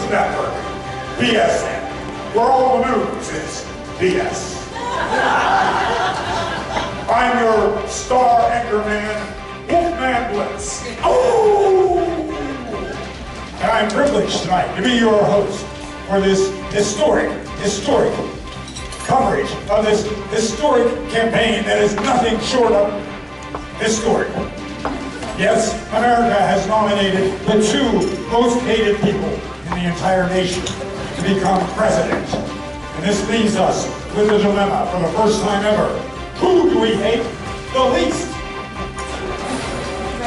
network, BSN, where all the news is BS. I'm your star anchorman, Wolfman Blitz. Oh! And I'm privileged tonight to be your host for this historic coverage of this historic campaign that is nothing short of historical. Yes, America has nominated the two most hated people in the entire nation to become president. And this leaves us with a dilemma for the first time ever. Who do we hate the least?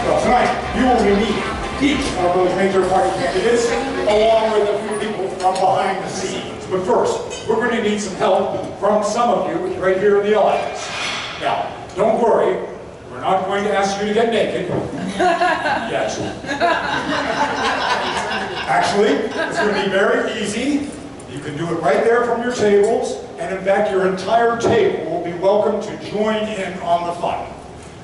Well, tonight, you will be meeting each of those major party candidates, along with a few people from behind the scenes. But first, we're going to need some help from some of you right here in the audience. Now, don't worry, we're not going to ask you to get naked. Yes. Actually, it's going to be very easy. You can do it right there from your tables, and in fact, your entire table will be welcome to join in on the fun.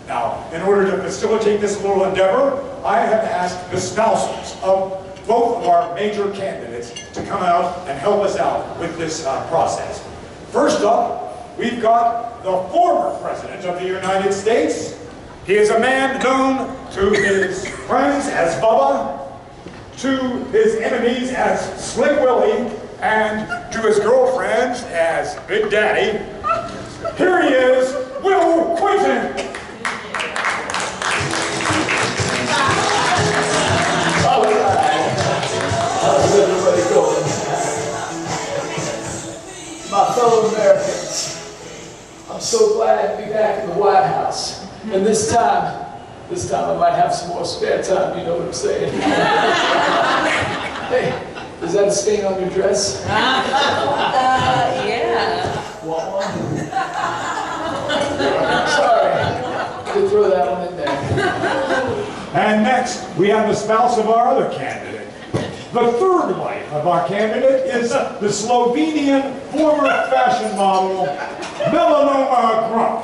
Now, in order to facilitate this little endeavor, I have asked the spouses of both of our major candidates to come out and help us out with this process. First up, we've got the former President of the United States. He is a man known to his friends as Bubba, to his enemies as Slick Willie, and to his girlfriends as Big Daddy. Here he is, Will Quinton. All right. How's everybody going? My fellow Americans, I'm so glad to be back in the White House. And this time I might have some more spare time, you know what I'm saying? Hey, is that a stain on your dress? Yeah. Want one? Sorry, to throw that one in there. And next, we have the spouse of our other candidate. The third wife of our candidate is the Slovenian former fashion model, Melanoma Grump.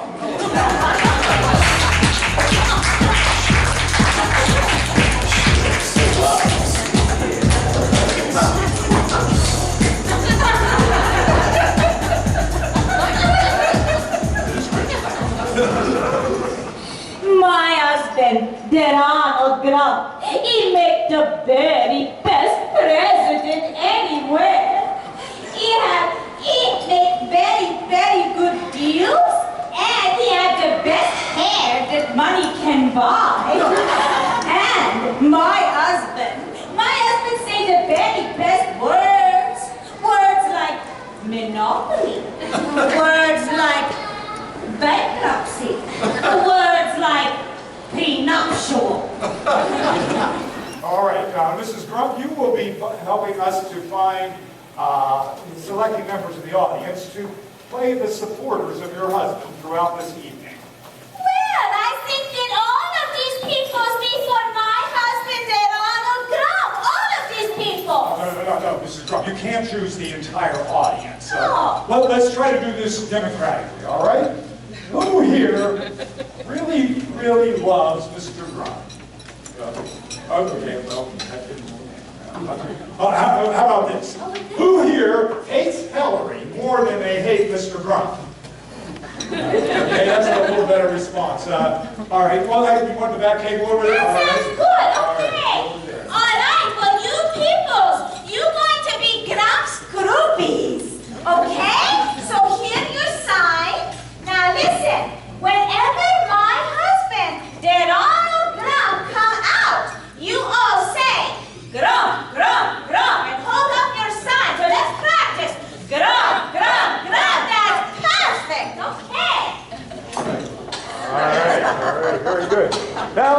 My husband, Donald Trump, he make the very best president anywhere. He make very good deals, and he have the best hair that money can buy. And my husband say the very best words like monopoly, words like bankruptcy, words like prenuptial. All right, Mrs. Grump, you will be helping us to find, selecting members of the audience to play the supporters of your husband throughout this evening. Well, I think that all of these people speak for my husband, Donald Trump. All of these people. No, Mrs. Grump, you can't choose the entire audience. Oh. Well, let's try to do this democratically, all right? Who here really loves Mr. Grump? Okay, well, that didn't work. How about this? Who here hates Hillary more than they hate Mr. Grump? Okay, that's a little better response. All right, well, you want the back table over there? That sounds good, okay. All right, well, you peoples, you going to be Grump's groupies, okay? So here's your sign. Now listen, whenever my husband, Donald Trump, come out, you all say, Grump, Grump, Grump, and hold up your sign. So let's practice. Grump, Grump, Grump. That's perfect, okay? All right, very good. Now,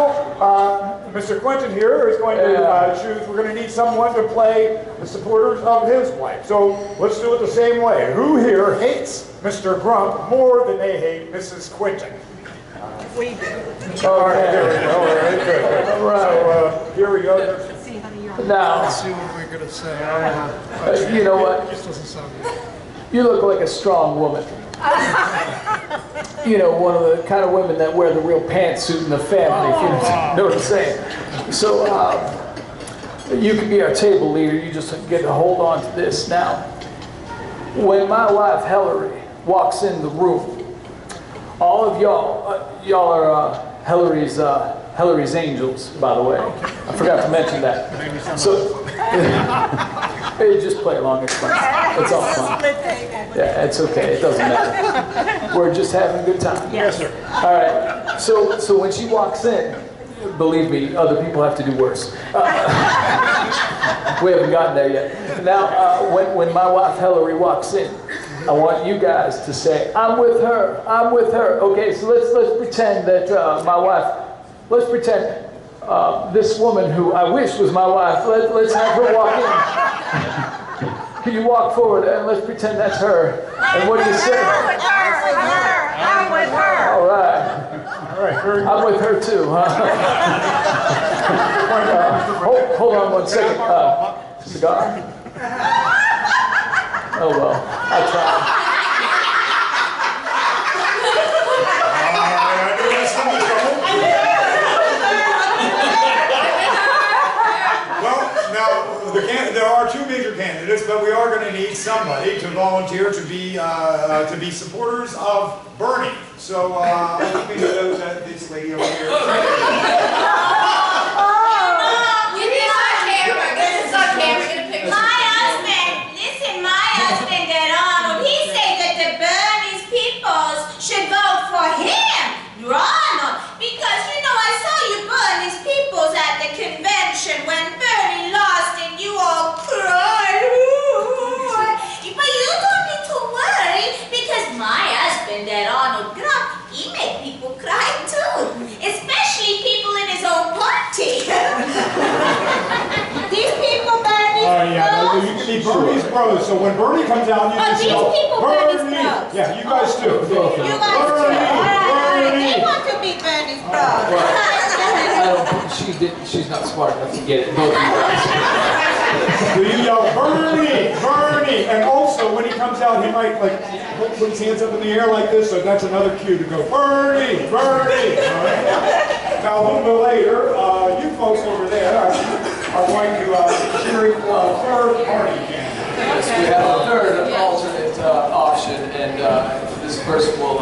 Mr. Quinton here is going to choose, we're going to need someone to play the supporters of his wife. So let's do it the same way. Who here hates Mr. Grump more than they hate Mrs. Quinton? We do. All right, there we go. All right, good. All right. So here we go. Now, Let's see what we're going to say. you know what? This doesn't sound good. You look like a strong woman. You know, one of the kind of women that wear the real pantsuit in the family, if you know what I'm saying. So, You can be our table leader. You just get to hold on to this. Now, when my wife Hillary walks in the room, all of y'all are Hillary's angels, by the way. I forgot to mention that. So, hey, just play along. It's fun. It's all fun. Yeah, it's okay. It doesn't matter. We're just having a good time. Yes, sir. All right. So when she walks in, believe me, other people have to do worse. We haven't gotten there yet. Now, when my wife Hillary walks in, I want you guys to say, "I'm with her. I'm with her." Okay, so let's pretend that my wife. Let's pretend this woman who I wish was my wife. Let's have her walk in. Can you walk forward and let's pretend that's her? And what do you say? I'm with her. All right. All right, very good. I'm with her too, huh? Hold on one second. Cigar? Oh well, I tried. Well, now, there are two major candidates, but we are going to need somebody to volunteer to be supporters of Bernie. So I think we know that this lady over here. Should vote for him, Ronald, because you know I saw you Bernie's peoples at the convention when Bernie lost and you all cried. But you don't need to worry because my husband, that Arnold Grump, he made people cry too, especially people in his own party. These people, Bernie's bros. You can be Bernie's bros. So when Bernie comes out, you can say, these people, Bernie's Bernie. bros. Yeah, you guys too. You guys too. All right. They want to be Bernie's bros. She's not smart enough to get it. Both of you guys. So you yell, Bernie, Bernie. And also, when he comes out, he might put his hands up in the air like this, so that's another cue to go, Bernie, Bernie. All right? Now, a little bit later, you folks over there are going to cheering for a third party candidate. Yes, we have a third alternate option, and this person will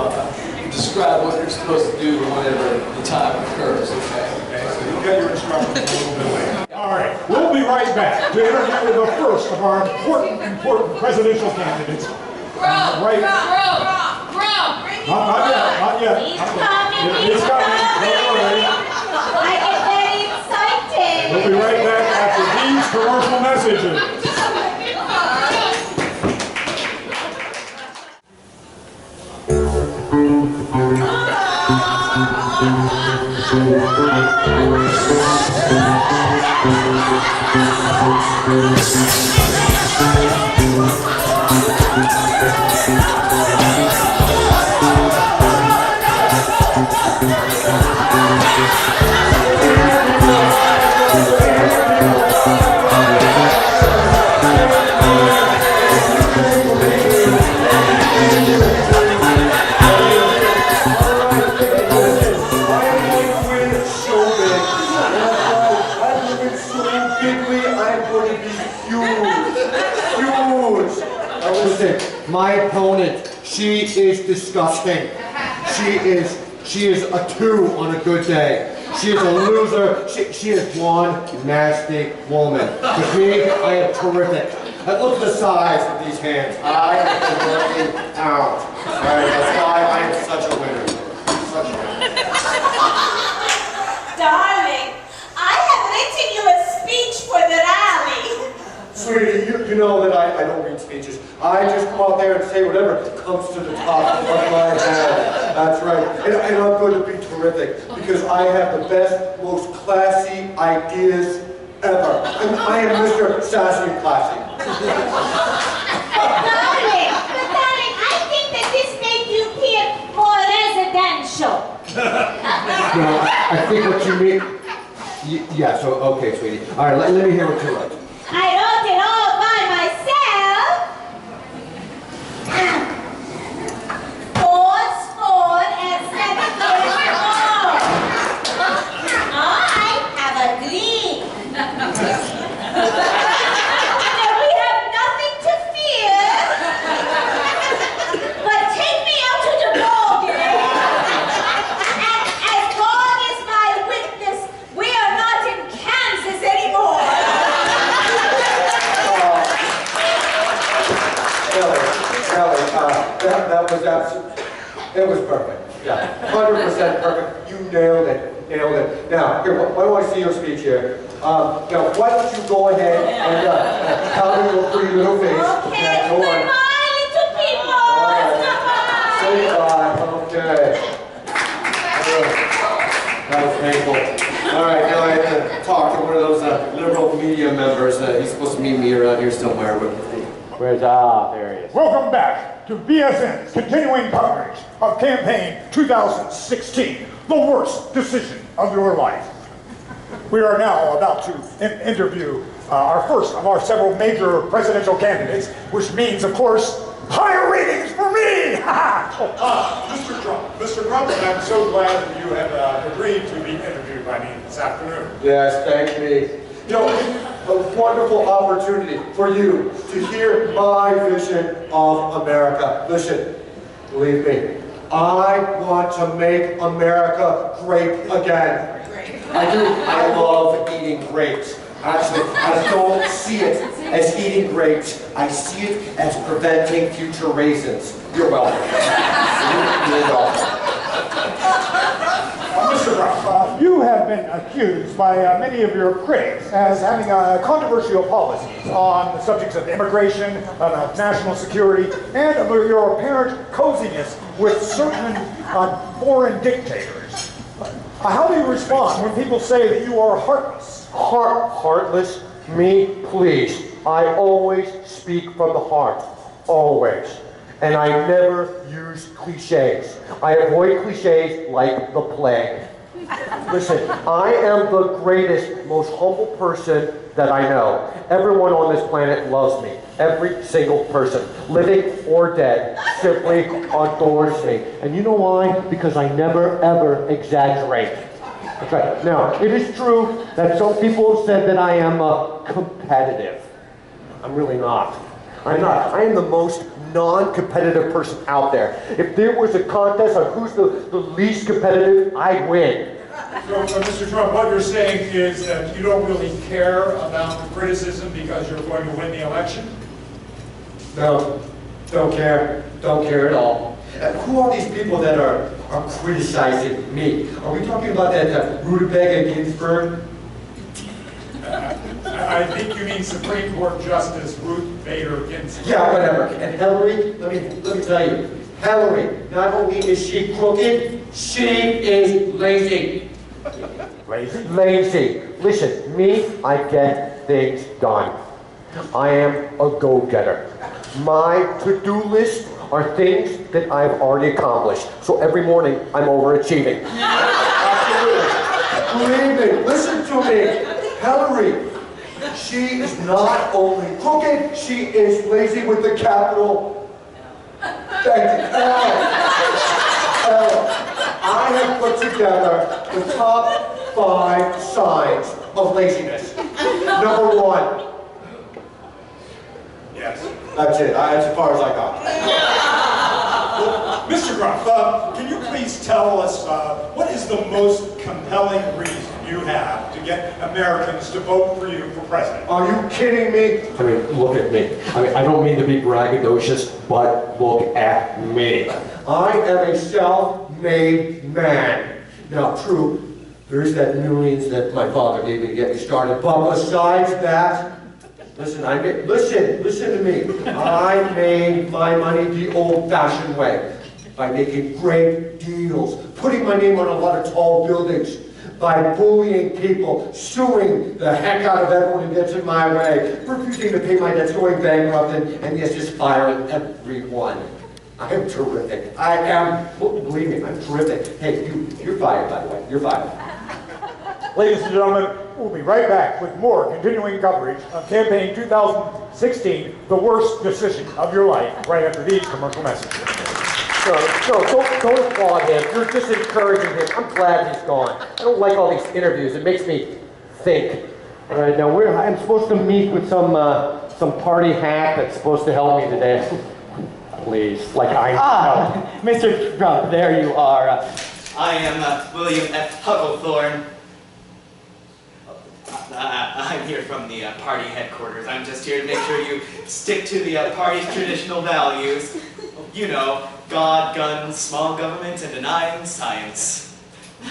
describe what you're supposed to do whenever the time occurs, okay? So you'll get your instructions a little bit later. All right, we'll be right back to interview the first of our important presidential candidates. Right. Not yet. He's coming. He's coming. Don't worry. I get very excited. We'll be right back after these commercial messages. My opponent, she is disgusting. She is a 2 on a good day. She is a loser. She is one nasty woman. With me, I am terrific. And look at the size of these hands. I am working out. Alright, that's why I am such a winner. Such a winner. Darling, I have written you a speech for the rally. Sweetie, you know that I don't read speeches. I just come out there and say whatever comes to the top of my head. That's right. And I'm going to be terrific because I have the best, most classy ideas ever. And I am Mr. Sassy and Classy. But darling, I think that this made you appear more residential. No, I think what you mean... Yeah, so, okay, sweetie. All right, let me hear what you wrote. I wrote it all by myself. Ford, and 7 years old. I have a dream. that was absolutely, it was perfect. Yeah, 100% perfect. You nailed it, nailed it. Now, here, why don't I see your speech here? Now, why don't you go ahead and tell me your pretty little face. Okay, Yeah, go on. goodbye, little people. Goodbye. Say goodbye. Okay. That was painful. All right, now I have to talk to one of those liberal media members. He's supposed to meet me around here somewhere. Where's there he is. Welcome back to BSN's continuing coverage of campaign 2016, the worst decision of your life. We are now about to interview our first of our several major presidential candidates, which means, of course, higher ratings for me! Mr. Trump, I'm so glad that you have agreed to be interviewed by me this afternoon. Yes, thank me. You know, it's a wonderful opportunity for you to hear my vision of America. Listen, believe me, I want to make America great again. I do. I love eating grapes. Actually, I don't see it as eating grapes. I see it as preventing future raisins. You're welcome. You're welcome. Mr. Trump, you have been accused by many of your critics as having controversial policies on the subjects of immigration, national security, and of your apparent coziness with certain foreign dictators. How do you respond when people say that you are heartless? Heartless? Me? Please. I always speak from the heart. Always. And I never use cliches. I avoid cliches like the plague. Listen, I am the greatest, most humble person that I know. Everyone on this planet loves me. Every single person, living or dead, simply adores me. And you know why? Because I never, ever exaggerate. That's right. Now, it is true that some people have said that I am competitive. I'm really not. I'm not. I am the most non-competitive person out there. If there was a contest on who's the least competitive, I'd win. So, Mr. Trump, what you're saying is that you don't really care about the criticism because you're going to win the election? No, don't care. Don't care at all. Who are these people that are criticizing me? Are we talking about that Rutabaga and Ginsburg? I think you mean Supreme Court Justice Ruth Bader Ginsburg. Yeah, whatever. And Hillary, let me tell you, Hillary, not only is she crooked, she is lazy. Lazy? Lazy. Listen, me, I get things done. I am a go-getter. My to-do list are things that I've already accomplished. So every morning, I'm overachieving. Absolutely. Believe me, listen to me. Hillary, she is not only crooked, she is lazy with the capital. Thank you. I have put together the top 5 signs of laziness. Number 1. Yes. That's it. That's as far as I got. Mr. Trump, can you please tell us what is the most compelling reason you have to get Americans to vote for you for president? Are you kidding me? I mean, look at me. I mean, I don't mean to be braggadocious, but look at me. I am a self-made man. Now, true, there's that millions that my father gave me to get me started, but besides that, listen to me. I made my money the old-fashioned way by making great deals, putting my name on a lot of tall buildings, by bullying people, suing the heck out of everyone who gets in my way, refusing to pay my debts, going bankrupt, and yes, just firing everyone. I am terrific. I am, believe me, I'm terrific. Hey, you're fired, by the way. You're fired. Ladies and gentlemen, we'll be right back with more continuing coverage of campaign 2016, the worst decision of your life, right after these commercial messages. No, don't applaud him. You're just encouraging him. I'm glad he's gone. I don't like all these interviews. It makes me think. All right, now I'm supposed to meet with some party hack that's supposed to help me today. Please, like I know. Mr. Trump, there you are. I am William F. Hugglethorne. I'm here from the party headquarters. I'm just here to make sure you stick to the party's traditional values. You know, God, guns, small government, and denying science.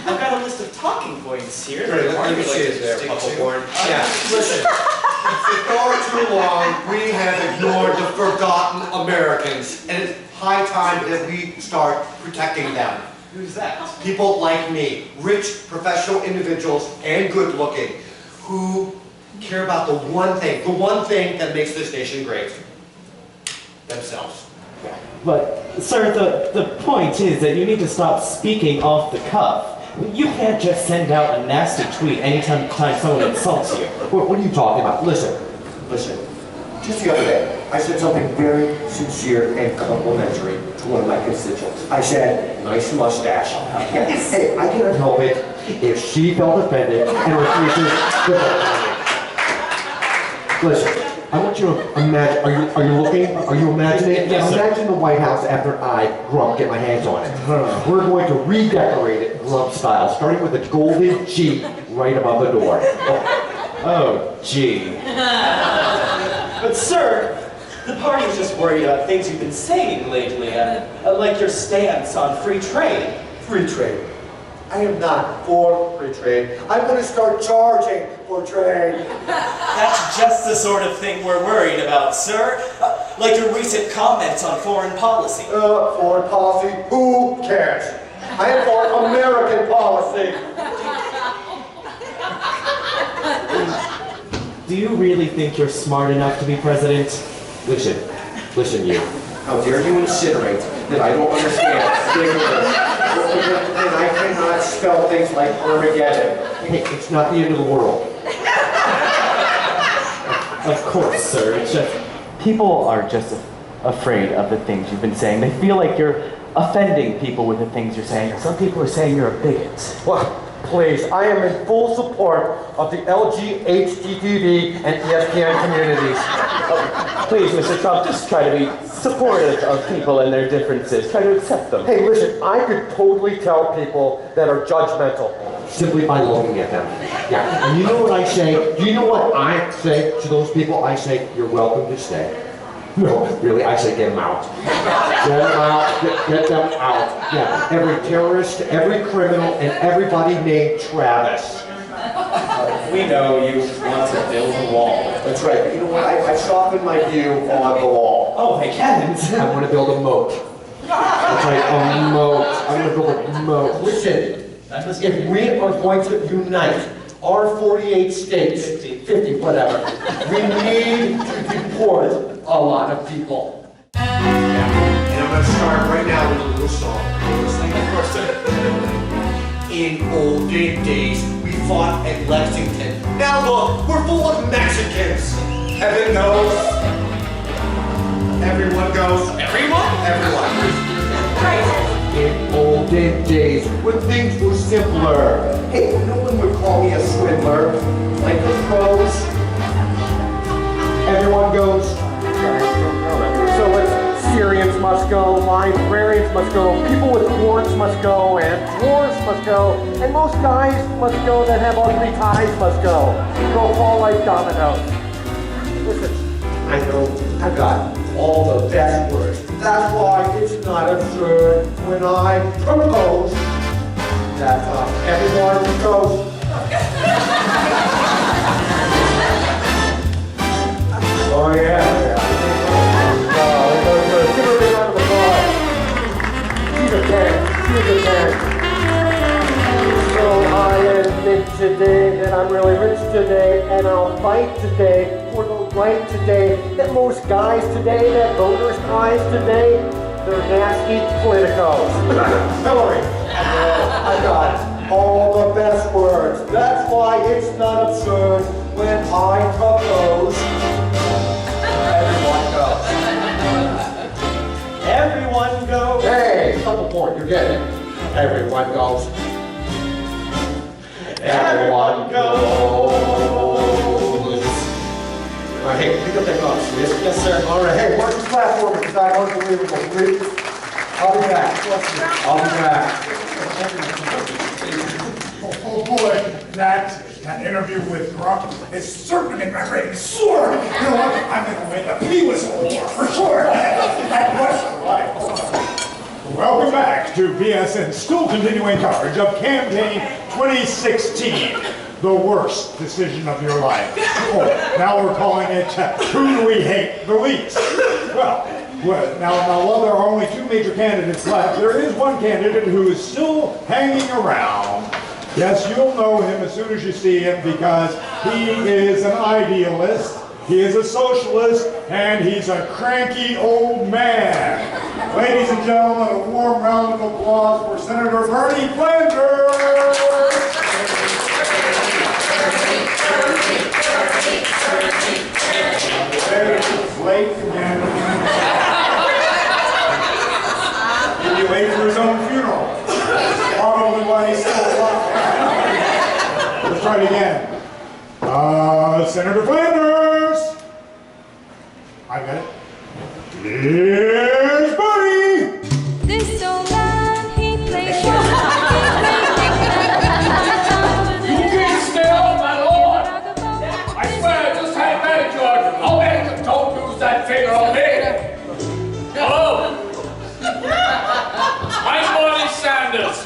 I've got a list of talking points here. Great, let me see it there, Puffleborn. Yeah, listen. For far too long, we have ignored the forgotten Americans, and it's high time that we start protecting them. Who's that? People like me, rich, professional individuals, and good-looking, who care about the one thing that makes this nation great. Themselves. But, sir, the point is that you need to stop speaking off the cuff. You can't just send out a nasty tweet anytime someone insults you. What are you talking about? Listen. Just the other day, I said something very sincere and complimentary to one of my constituents. I said, nice mustache. Hey, I cannot help it if she felt offended and refuses to vote for me. Listen, I want you to imagine, are you looking? Are you imagining? Yes, sir. Imagine the White House after I, Grump, get my hands on it. We're going to redecorate it Grump style, starting with a golden G right above the door. Oh, gee. But sir, the party is just worried about things you've been saying lately, like your stance on free trade. Free trade. I am not for free trade. I'm going to start charging for trade. That's just the sort of thing we're worried about, sir. Like your recent comments on foreign policy. Foreign policy? Who cares? I am for American policy. Do you really think you're smart enough to be president? Listen you. How dare you insinuate that I don't understand big words, that I cannot spell things like Armageddon. Hey, it's not the end of the world. Of course, sir. It's just, people are just afraid of the things you've been saying. They feel like you're offending people with the things you're saying. Some people are saying you're a bigot. Well, please, I am in full support of the LGHTTV and ESPN communities. Please, Mr. Trump, just try to be supportive of people and their differences. Try to accept them. Hey, listen, I could totally tell people that are judgmental simply by looking at them. Yeah, and you know what I say? Do you know what I say to those people? I say, you're welcome to stay. No, really, I say get them out. Get them out, get them out. Yeah, every terrorist, every criminal, and everybody named Travis. We know you want to build a wall. That's right, but you know what? I softened my view on the wall. Oh, thank heavens. I want to build a moat. That's right, a moat. I'm going to build a moat. Listen, if we are going to unite our 48 states, 50, whatever, we need to deport a lot of people. And I'm going to start right now with a little song. In olden days, we fought at Lexington. Now look, we're full of Mexicans. Heaven knows. Everyone goes. Everyone? Everyone. In olden days, when things were simpler. Hey, no one would call me a swindler. Like the pros. Everyone goes. So it's Syrians must go, librarians must go, people with horns must go, and dwarves must go, and most guys must go that have ugly ties must go. Go fall like dominoes. Listen, I know I got all the best words. That's why it's not absurd when I propose that everyone goes. Oh yeah. Give her a big round of applause. She's a 10. She's a 10. So I admit today that I'm really rich today, and I'll fight today for the right today that most guys today, that voters prize today, they're nasty politicos. Hillary, I got all the best words. That's why it's not absurd when I propose. Everyone goes. Everyone go. Hey, couple point, you're getting it. Everyone goes. Everyone goes. All right, hey, pick up that box, please. Yes, sir. All right, hey, watch this platform because I'm unbelievable. I'll be back. I'll be back. Oh boy, that interview with Grump is certainly made my ratings soar. You know what? I'm going to win the P whistle award for sure. That was right. to BSN's still continuing coverage of Campaign 2016, the worst decision of your life. Oh, now we're calling it Who Do We Hate the Least? Well, now while there are only 2 major candidates left, there is one candidate who is still hanging around. Yes, you'll know him as soon as you see him because he is an idealist, he is a socialist, and he's a cranky old man. Ladies and gentlemen, a warm round of applause for Senator Bernie Flanders! It's late again. He'll be late for his own funeral. Probably why he's still alive. Let's try it again. Senator Flanders! I got it. Here's Bernie! This old man, he plays You can't stay on, my lord! I swear, I just had a manicure. I'll make them don't use that finger on me. Hello? I'm Bernie Sanders.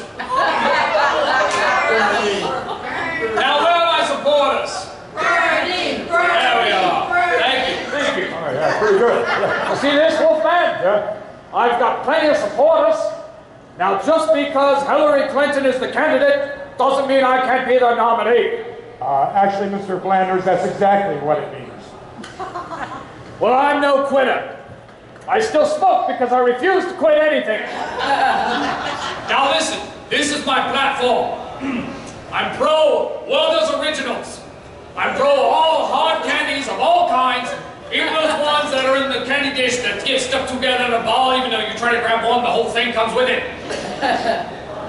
Now, where are my supporters? There we are. Thank you. Thank you. All right, yeah, pretty good. You see this, Wolfman? Yeah. I've got plenty of supporters. Now, just because Hillary Clinton is the candidate doesn't mean I can't be the nominee. Actually, Mr. Flanders, that's exactly what it means. Well, I'm no quitter. I still smoke because I refuse to quit anything. Now listen, this is my platform. I'm pro Werther's Originals. I'm pro all hard candies of all kinds, even those ones that are in the candy dish that get stuck together in a ball, even though you try to grab one, the whole thing comes with it.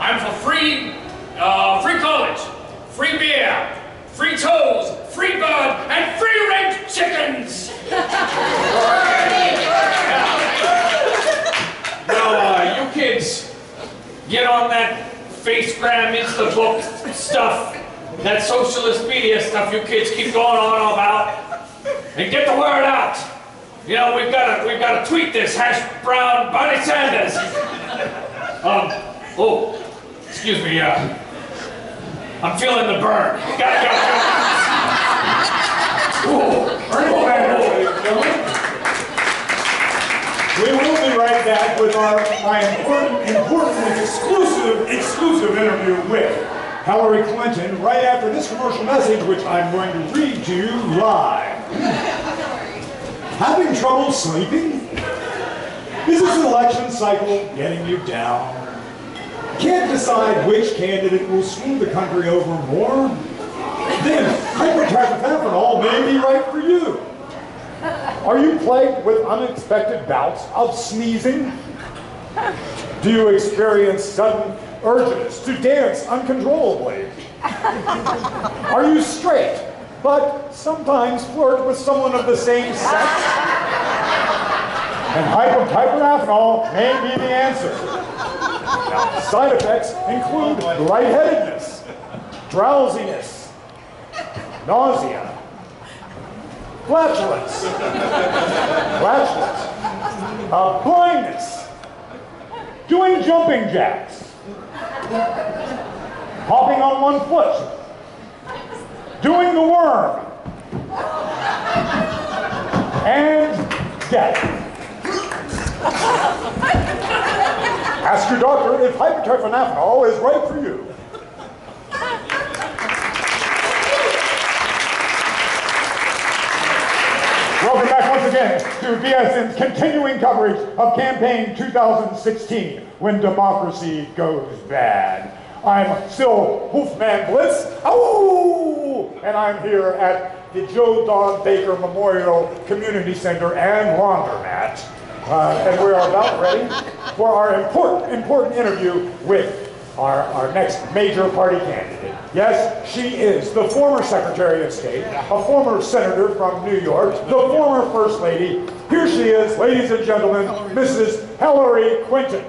I'm for free college, free beer, free toes, free bird, and free range chickens! Now, you kids, get on that Facegram, Instabook stuff, that socialist media stuff you kids keep going on about, and get the word out. You know, we've got to tweet this, #Brown Bernie Sanders. Oh, excuse me, I'm feeling the burn. Gotta. Bernie Flanders, ladies and gentlemen. We will be right back with my important and exclusive interview with Hillary Clinton right after this commercial message, which I'm going to read to you live. Having trouble sleeping? Is this election cycle getting you down? Can't decide which candidate will screw the country over more? Then hypertryptophanol may be right for you. Are you plagued with unexpected bouts of sneezing? Do you experience sudden urges to dance uncontrollably? Are you straight, but sometimes flirt with someone of the same sex? And hypertryptophanol may be the answer. Now, side effects include lightheadedness, drowsiness, nausea, flatulence, blindness, doing jumping jacks, hopping on one foot, doing the worm, and death. Ask your doctor if hypertryptophanol is right for you. Welcome back once again to BSN's continuing coverage of Campaign 2016, when democracy goes bad. I'm still Wolfman Blitz, and I'm here at the Joe Don Baker Memorial Community Center and Laundromat. And we're about ready for our important interview with our next major party candidate. Yes, she is the former Secretary of State, a former senator from New York, the former First Lady. Here she is, ladies and gentlemen, Mrs. Hillary Clinton.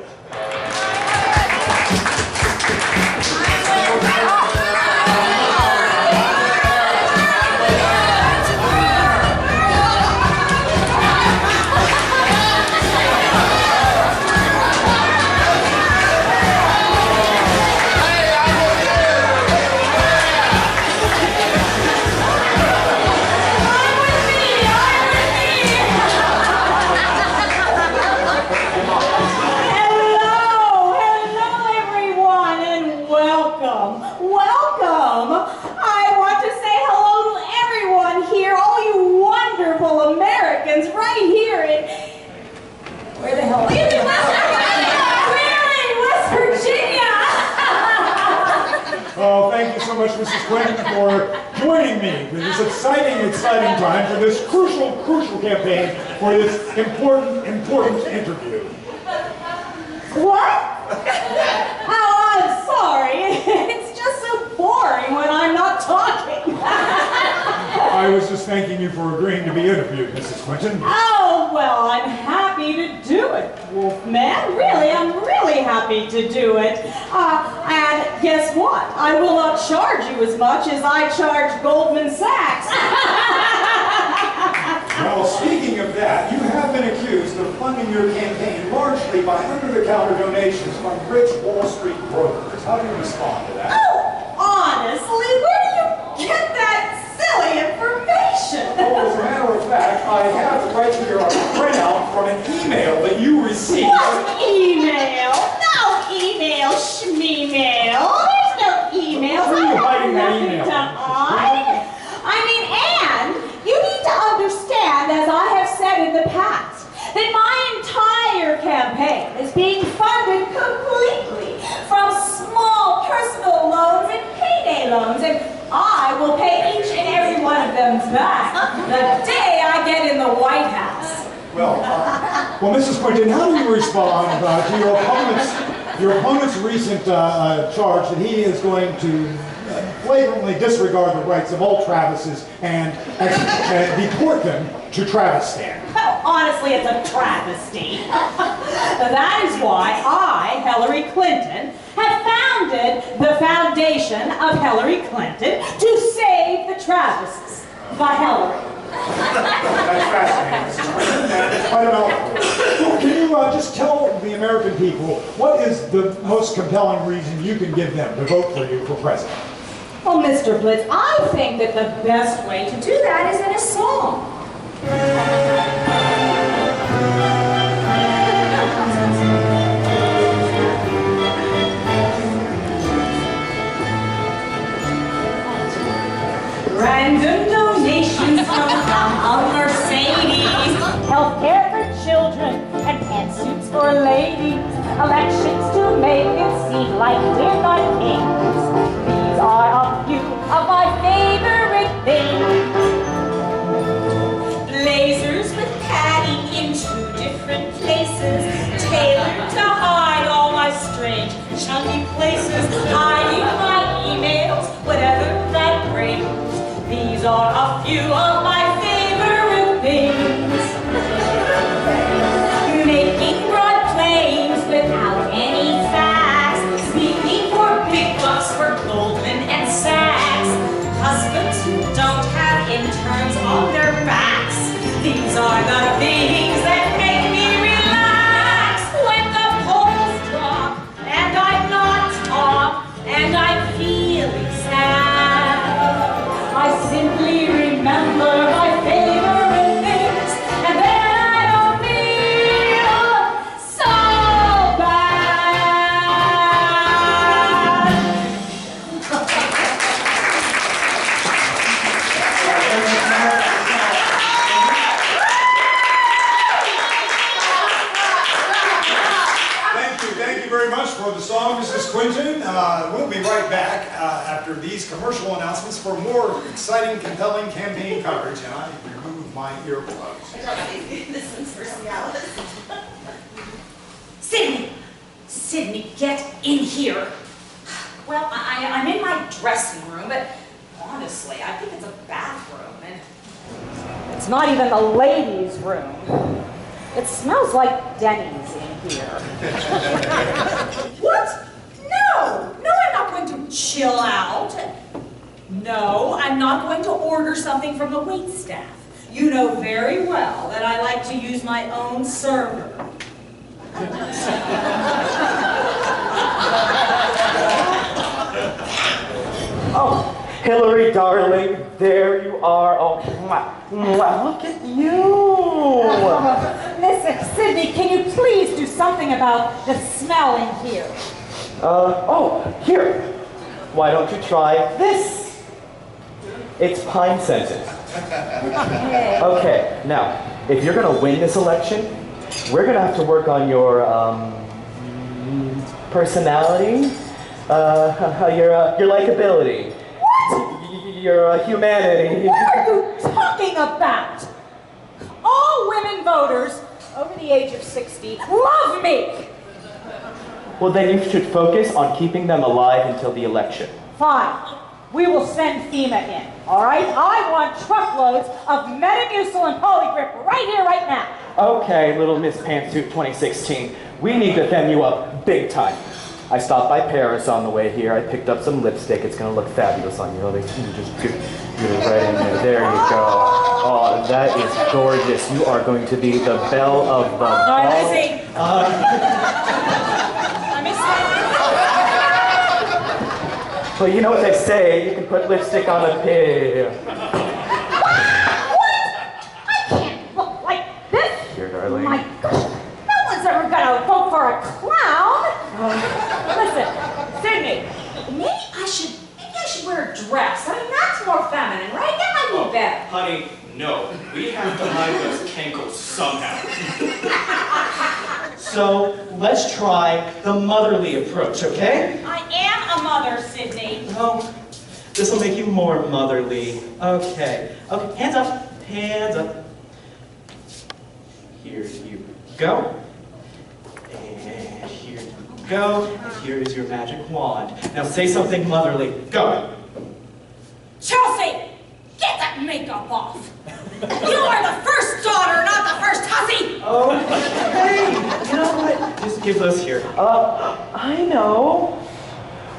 right here in, where the hell? Really, West Virginia. Oh, thank you so much, Mrs. Clinton, for joining me for this exciting time for this crucial campaign for this important interview. What? Oh, I'm sorry. It's just so boring when I'm not talking. I was just thanking you for agreeing to be interviewed, Mrs. Clinton. Oh, well, I'm happy to do it, Wolfman. Really, I'm really happy to do it. And guess what? I will not charge you as much as I charge Goldman Sachs. Well, speaking of that, you have been accused of funding your campaign largely by under-the-counter donations from rich Wall Street brokers. How do you respond to that? Oh, honestly, where do you get that silly information? Well, as a matter of fact, I have right here a printout from an email that you received. What email? No email, schmeemail. There's no email. Where are you hiding that email? To hide. I mean, and you need to understand, as I have said in the past, that my entire campaign is being funded completely from small personal loans and payday loans, and I will pay each and every one of them back the day I get in the White House. Well, Mrs. Clinton, how do you respond to your opponent's recent charge that he is going to flagrantly disregard the rights of all Travises and deport them to Travistan? Well, honestly, it's a travesty. That is why I, Hillary Clinton, have founded the Foundation of Hillary Clinton to save the Travises by Hillary. That's fascinating, Mrs. Clinton. That's quite a mouthful. Can you just tell the American people what is the most compelling reason you can give them to vote for you for president? Well, Mr. Blitz, I think that the best way to do that is in a song. Random donations from a Mercedes. Healthcare for children and pantsuits for ladies. Elections to make it seem like we're not kings. These are a few of my favorite things. Blazers with padding in 2 different places, tailored to hide all my strange, chunky places, hiding my emails, whatever that brings. These are a few of my favorite things. Making broad claims without any facts, speaking for big bucks for Goldman and Sachs. Husbands who don't have interns on their backs. These are the things that make me relax when the polls drop and I'm not top and I'm feeling sad. I simply remember my favorite things and then I don't feel so bad. Thank you very much for the song, Mrs. Clinton. We'll be right back after these commercial announcements for more exciting, compelling campaign coverage, and I remove my earplugs. This one's for Cialis. Sydney, get in here. Well, I'm in my dressing room, but honestly, I think it's a bathroom, and it's not even a ladies' room. It smells like Denny's in here. What? No, I'm not going to chill out. No, I'm not going to order something from the waitstaff. You know very well that I like to use my own server. Oh, Hillary, darling, there you are. Oh, mwah, mwah, look at you. Listen, Sydney, can you please do something about the smell in here? Here. Why don't you try this? It's pine scented. Okay, now, if you're gonna win this election, we're gonna have to work on your personality, your likability. What? Your humanity. What are you talking about? All women voters over the age of 60 love me. Well, then you should focus on keeping them alive until the election. Fine. We will send FEMA in, all right? I want truckloads of Metamucil and Polygrip right here, right now. Okay, little Miss Pantsuit 2016. We need to fem you up big time. I stopped by Paris on the way here. I picked up some lipstick. It's going to look fabulous on you. You just get it right in there. There you go. Oh, that is gorgeous. You are going to be the belle of the ball. All right, let me see. Let me see. Well, you know what they say. You can put lipstick on a pig. What? I can't look like this. Here, darling. My gosh, no one's ever gonna vote for a clown. Listen, Sydney, maybe I should wear a dress. I mean, that's more feminine, right? That might be better. Honey, no. We have to hide those cankles somehow. So, let's try the motherly approach, okay? I am a mother, Sydney. Oh, this will make you more motherly. Okay. Okay, hands up. Hands up. Here you go. And here you go. And here is your magic wand. Now say something motherly. Go. Chelsea, get that makeup off. You are the first daughter, not the first hussy. Okay. You know what? Just give those here. I know.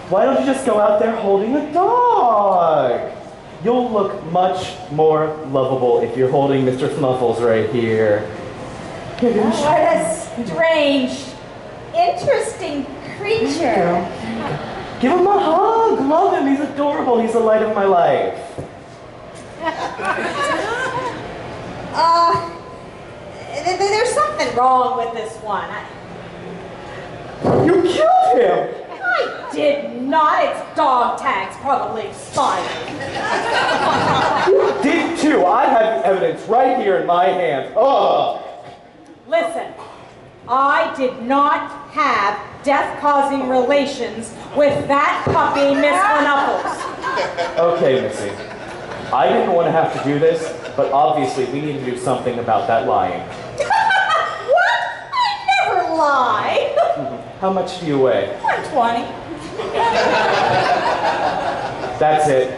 Why don't you just go out there holding a dog? You'll look much more lovable if you're holding Mr. Snuffles right here. What a strange, interesting creature. Give him a hug. Love him. He's adorable. He's the light of my life. There's something wrong with this one. You killed him. I did not. It's dog tags, probably expired. You did too. I have the evidence right here in my hand. Ugh. Listen, I did not have death-causing relations with that puppy, Miss Knuckles. Okay, Missy. I didn't want to have to do this, but obviously we need to do something about that lying. What? I never lie. How much do you weigh? 120. That's it.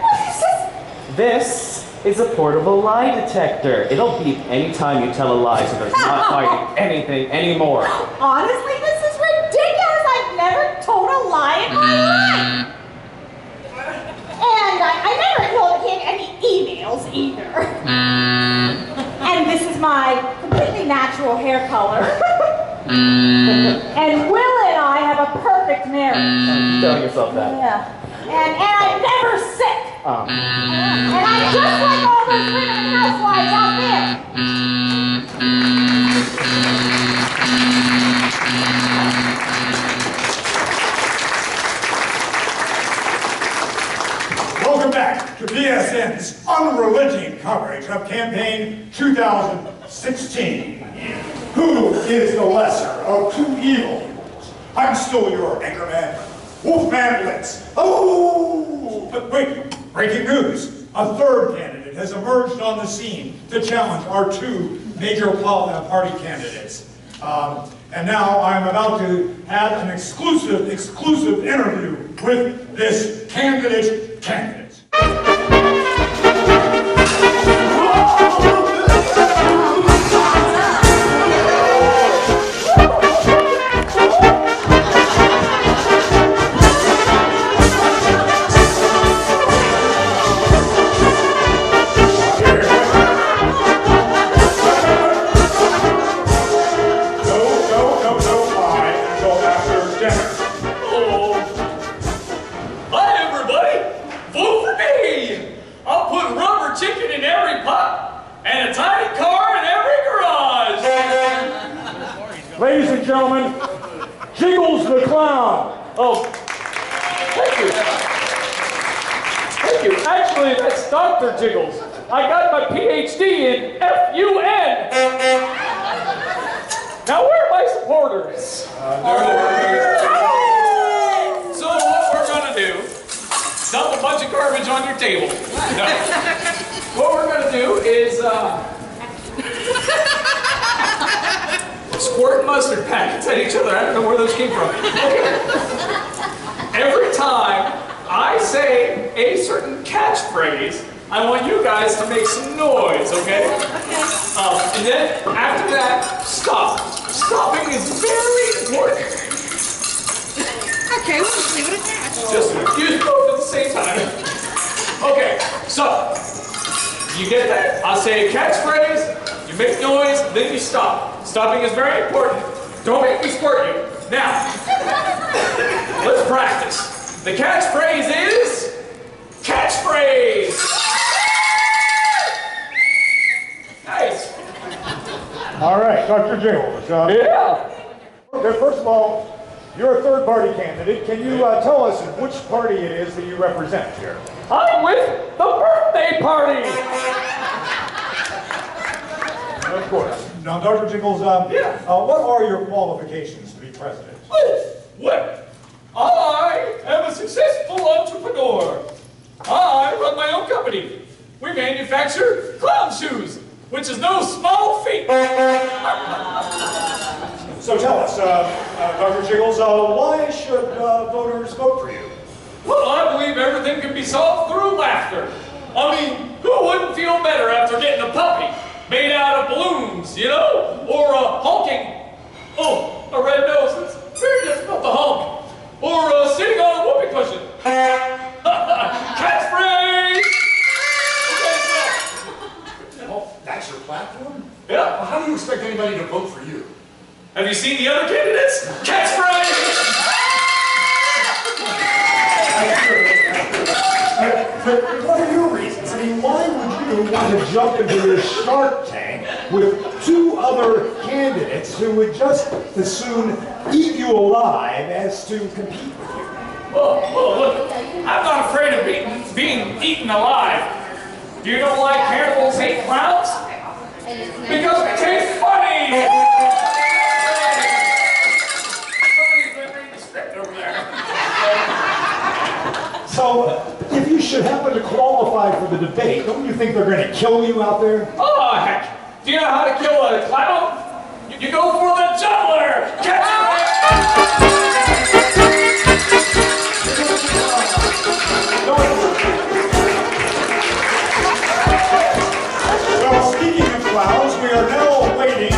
What is this? This is a portable lie detector. It'll beep anytime you tell a lie, so there's not hiding anything anymore. Honestly, this is ridiculous. I've never told a lie in my life. And I never told him any emails either. And this is my completely natural hair color. And Will and I have a perfect marriage. Keep telling yourself that. Yeah. And I'm never sick. And I'm just like all those women and housewives out there. Welcome back to BSN's unrelenting coverage of campaign 2016. Who is the lesser of two evils? I'm still your anchorman, Wolfman Blitz. Oh, but wait, breaking news. A third candidate has emerged on the scene to challenge our two major party candidates. And now I'm about to have an exclusive interview with this candidate. Ladies and gentlemen, Jiggles the Clown. Oh, thank you. Thank you. Actually, that's Dr. Jiggles. I got my PhD in FUN. Now, where are my supporters? So what we're gonna do, dump a bunch of garbage on your table. No. What we're gonna do is squirt mustard packets at each other. I don't know where those came from. Okay. Every time I say a certain catchphrase, I want you guys to make some noise, okay? And then after that, stop. Stopping is very important. Okay, we'll just leave it at that. Just use both at the same time. Okay, so you get that? I'll say a catchphrase, you make noise, then you stop. Stopping is very important. Don't make me squirt you. Now, let's practice. The catchphrase is catchphrase. Nice. All right, Dr. Jingles. Yeah. Okay, first of all, you're a third-party candidate. Can you tell us which party it is that you represent here? I'm with the birthday party. Of course. Now, Dr. Jingles, what are your qualifications to be president? Oh, well, I am a successful entrepreneur. I run my own company. We manufacture clown shoes, which is no small feat. So tell us, Dr. Jingles, why should voters vote for you? Well, I believe everything can be solved through laughter. I mean, who wouldn't feel better after getting a puppy made out of balloons, you know? Or hulking. Oh, a red nose. It's very difficult to hulk. Or sitting on a whoopee cushion. Catchphrase! Okay, Oh, that's your platform? yeah. Well, how do you expect anybody to vote for you? Have you seen the other candidates? Catchphrase! But what are your reasons? I mean, why would you want to jump into this Shark Tank with two other candidates who would just as soon eat you alive as to compete with you? Oh, look, I'm not afraid of being eaten alive. Do you know why cannibals hate clowns? Because it tastes funny! Somebody's been reading the script over there. So, if you should happen to qualify for the debate, don't you think they're going to kill you out there? Oh, heck. Do you know how to kill a clown? You go for the juggler! Catch Well, speaking of clowns, we are now awaiting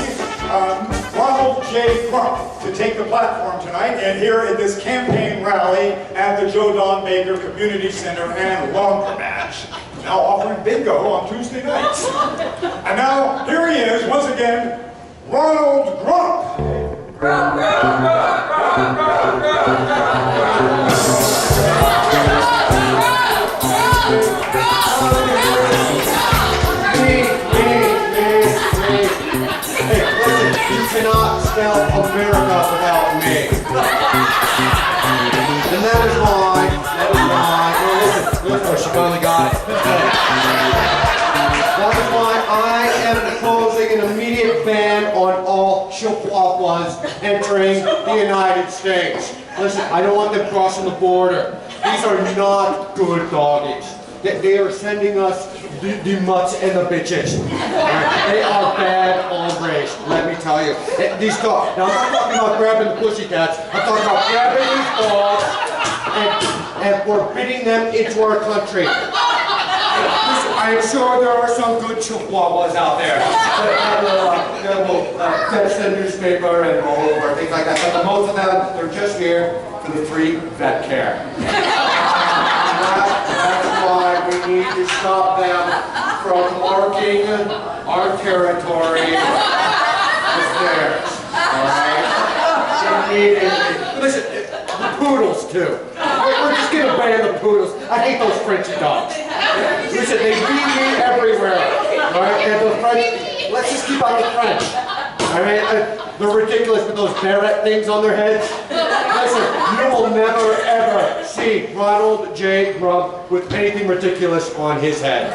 Ronald J. Crump to take the platform tonight and here at this campaign rally at the Joe Don Baker Community Center and Laundromat. Now offering bingo on Tuesday nights. And now, here he is, once again, Ronald Crump. You cannot spell America without me. And that is why, listen, she finally got it. That is why I am proposing an immediate ban on all Chihuahuas entering the United States. Listen, I don't want them crossing the border. These are not good doggies. They are sending us the mutts and the bitches. They are bad hombres, let me tell you. These dogs, now I'm not talking about grabbing the pussycats, I'm talking about grabbing these dogs and forbidding them into our country. Listen, I am sure there are some good Chihuahuas out there that will fetch the newspaper and roll over, things like that. But most of them, they're just here for the free vet care. That's why we need to stop them from marking our territory as theirs. Alright? Listen, the poodles too. We're just gonna ban the poodles. I hate those Frenchy dogs. Listen, they beat me everywhere. Alright? And those French, let's just keep out the French. Alright? They're ridiculous with those beret things on their heads. Listen, you will never ever see Ronald J. Crump with anything ridiculous on his head.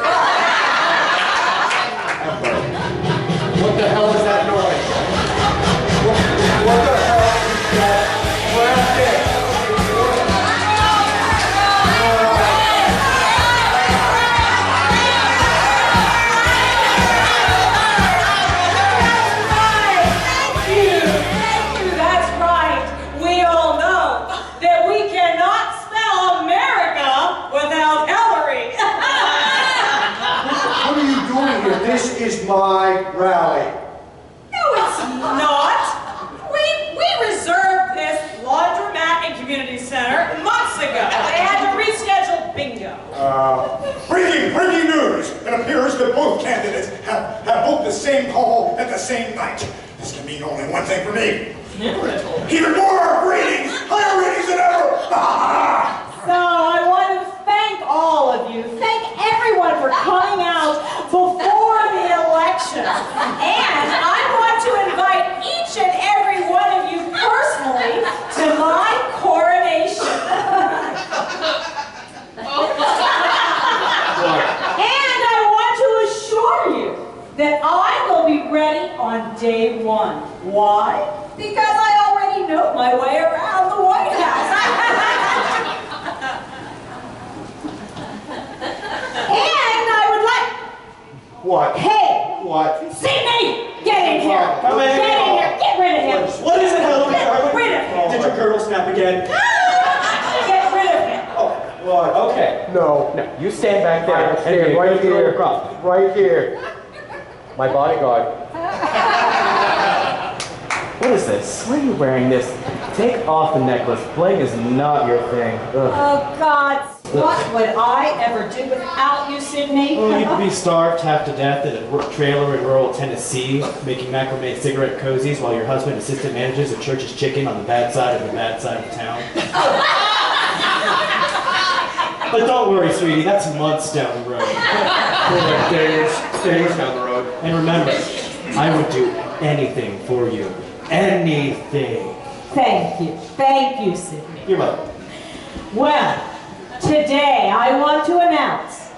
here. This is my rally. No, it's not. We reserved this laundromat and community center months ago. They had to reschedule bingo. Breaking news! It appears that both candidates have booked the same hall at the same night. This can mean only one thing for me. Even more ratings! Higher ratings than ever! So I want to thank all of you. Thank everyone for coming out before the election. And I want to invite each and every one of you personally to my coronation. And I want to assure you that I will be ready on day one. Why? Because I already know my way around the White House. And I would like... What? Hey! What? Sydney! Get in here! Come in. Get in here! Get rid of him! What is it, Hillary? Get rid of him! Did your girdle snap again? Get rid of him! Oh, what? Okay. No. No, you stand back there and Stand be right a little here. crop. Right here. My bodyguard. What is this? Why are you wearing this? Take off the necklace. Bling is not your thing. Ugh. Oh, God. What would I ever do without you, Sydney? Oh, you could be starved half to death in a trailer in rural Tennessee, making macrame cigarette cozies while your husband assistant manages a church's chicken on the bad side of town. But don't worry, sweetie, that's months down the road. Days down the road. And remember, I would do anything for you. Anything. Thank you, Sydney. You're welcome. Well, today I want to announce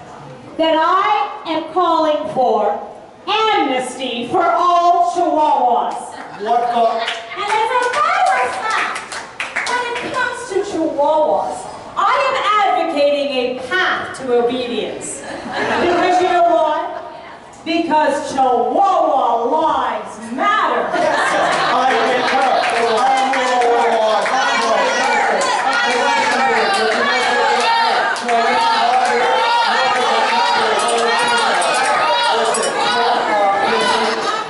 that I am calling for amnesty for all Chihuahuas. What the? And as a matter of fact, when it comes to Chihuahuas, I am advocating a path to obedience. Because you know why? Because Chihuahua lives matter. I concur.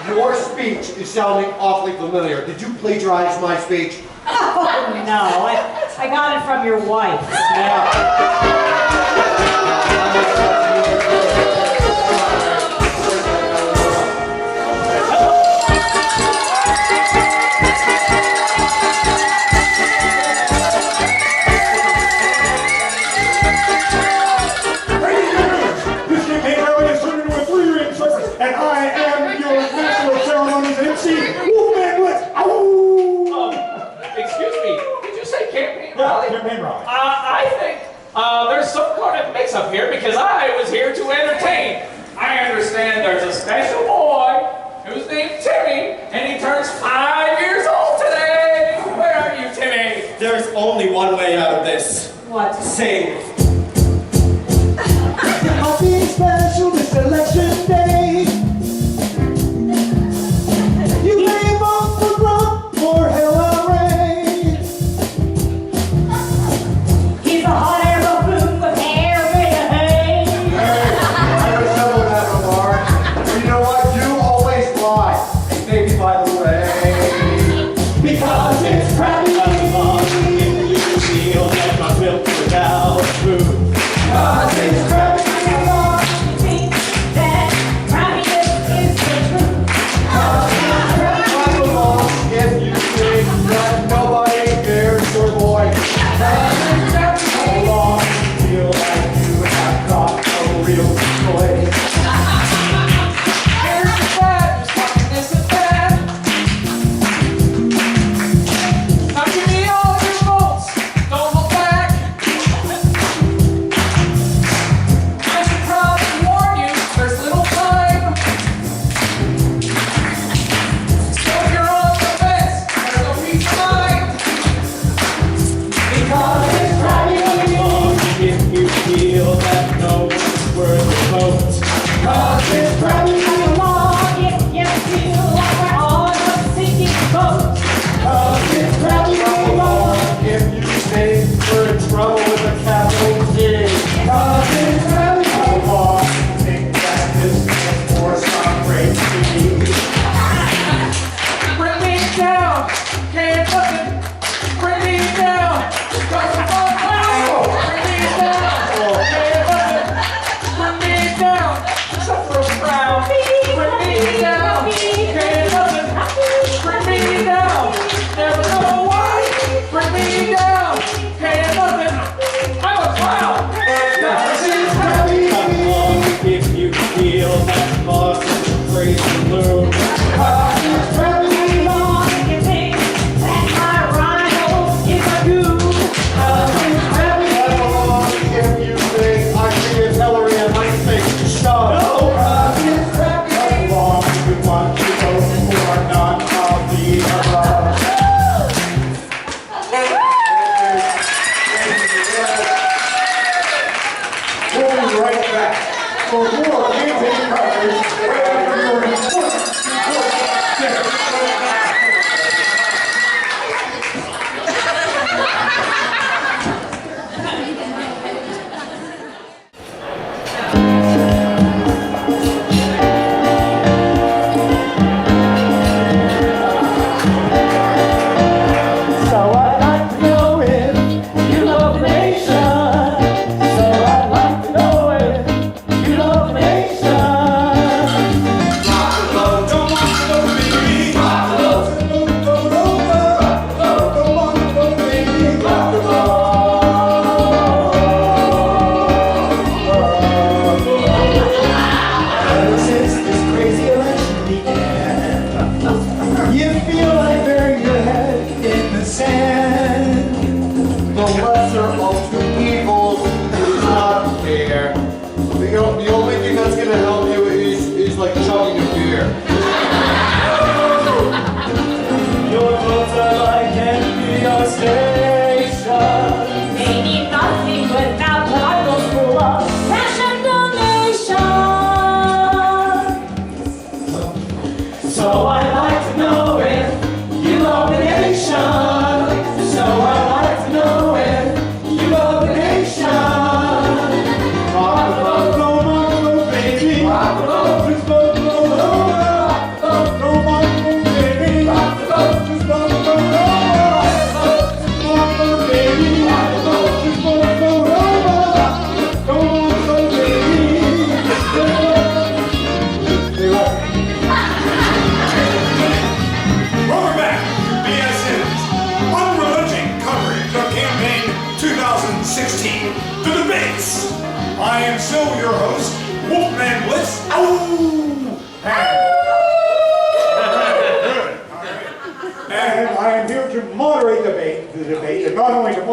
Your speech is sounding awfully familiar. Did you plagiarize my speech? Oh, no, I got it from your wife. This campaign rally is turned into a three-ring circus, and I am your master of ceremonies MC, Wolfman Blitz. Excuse me, did you say campaign rally? Campaign rally. I think there's some kind of mix-up here because I was here to entertain. I understand there's a special boy who's named Timmy, and he turns 5 years old today. Where are you, Timmy? There's only one way out of this. What? Sing. Nothing special this election day. You may vote for Trump or Hillary. He's a hot air balloon with hair made of hay. I resemble that remark. You know what? You always lie. Maybe by the way. Because it's crappy. You feel that my will without.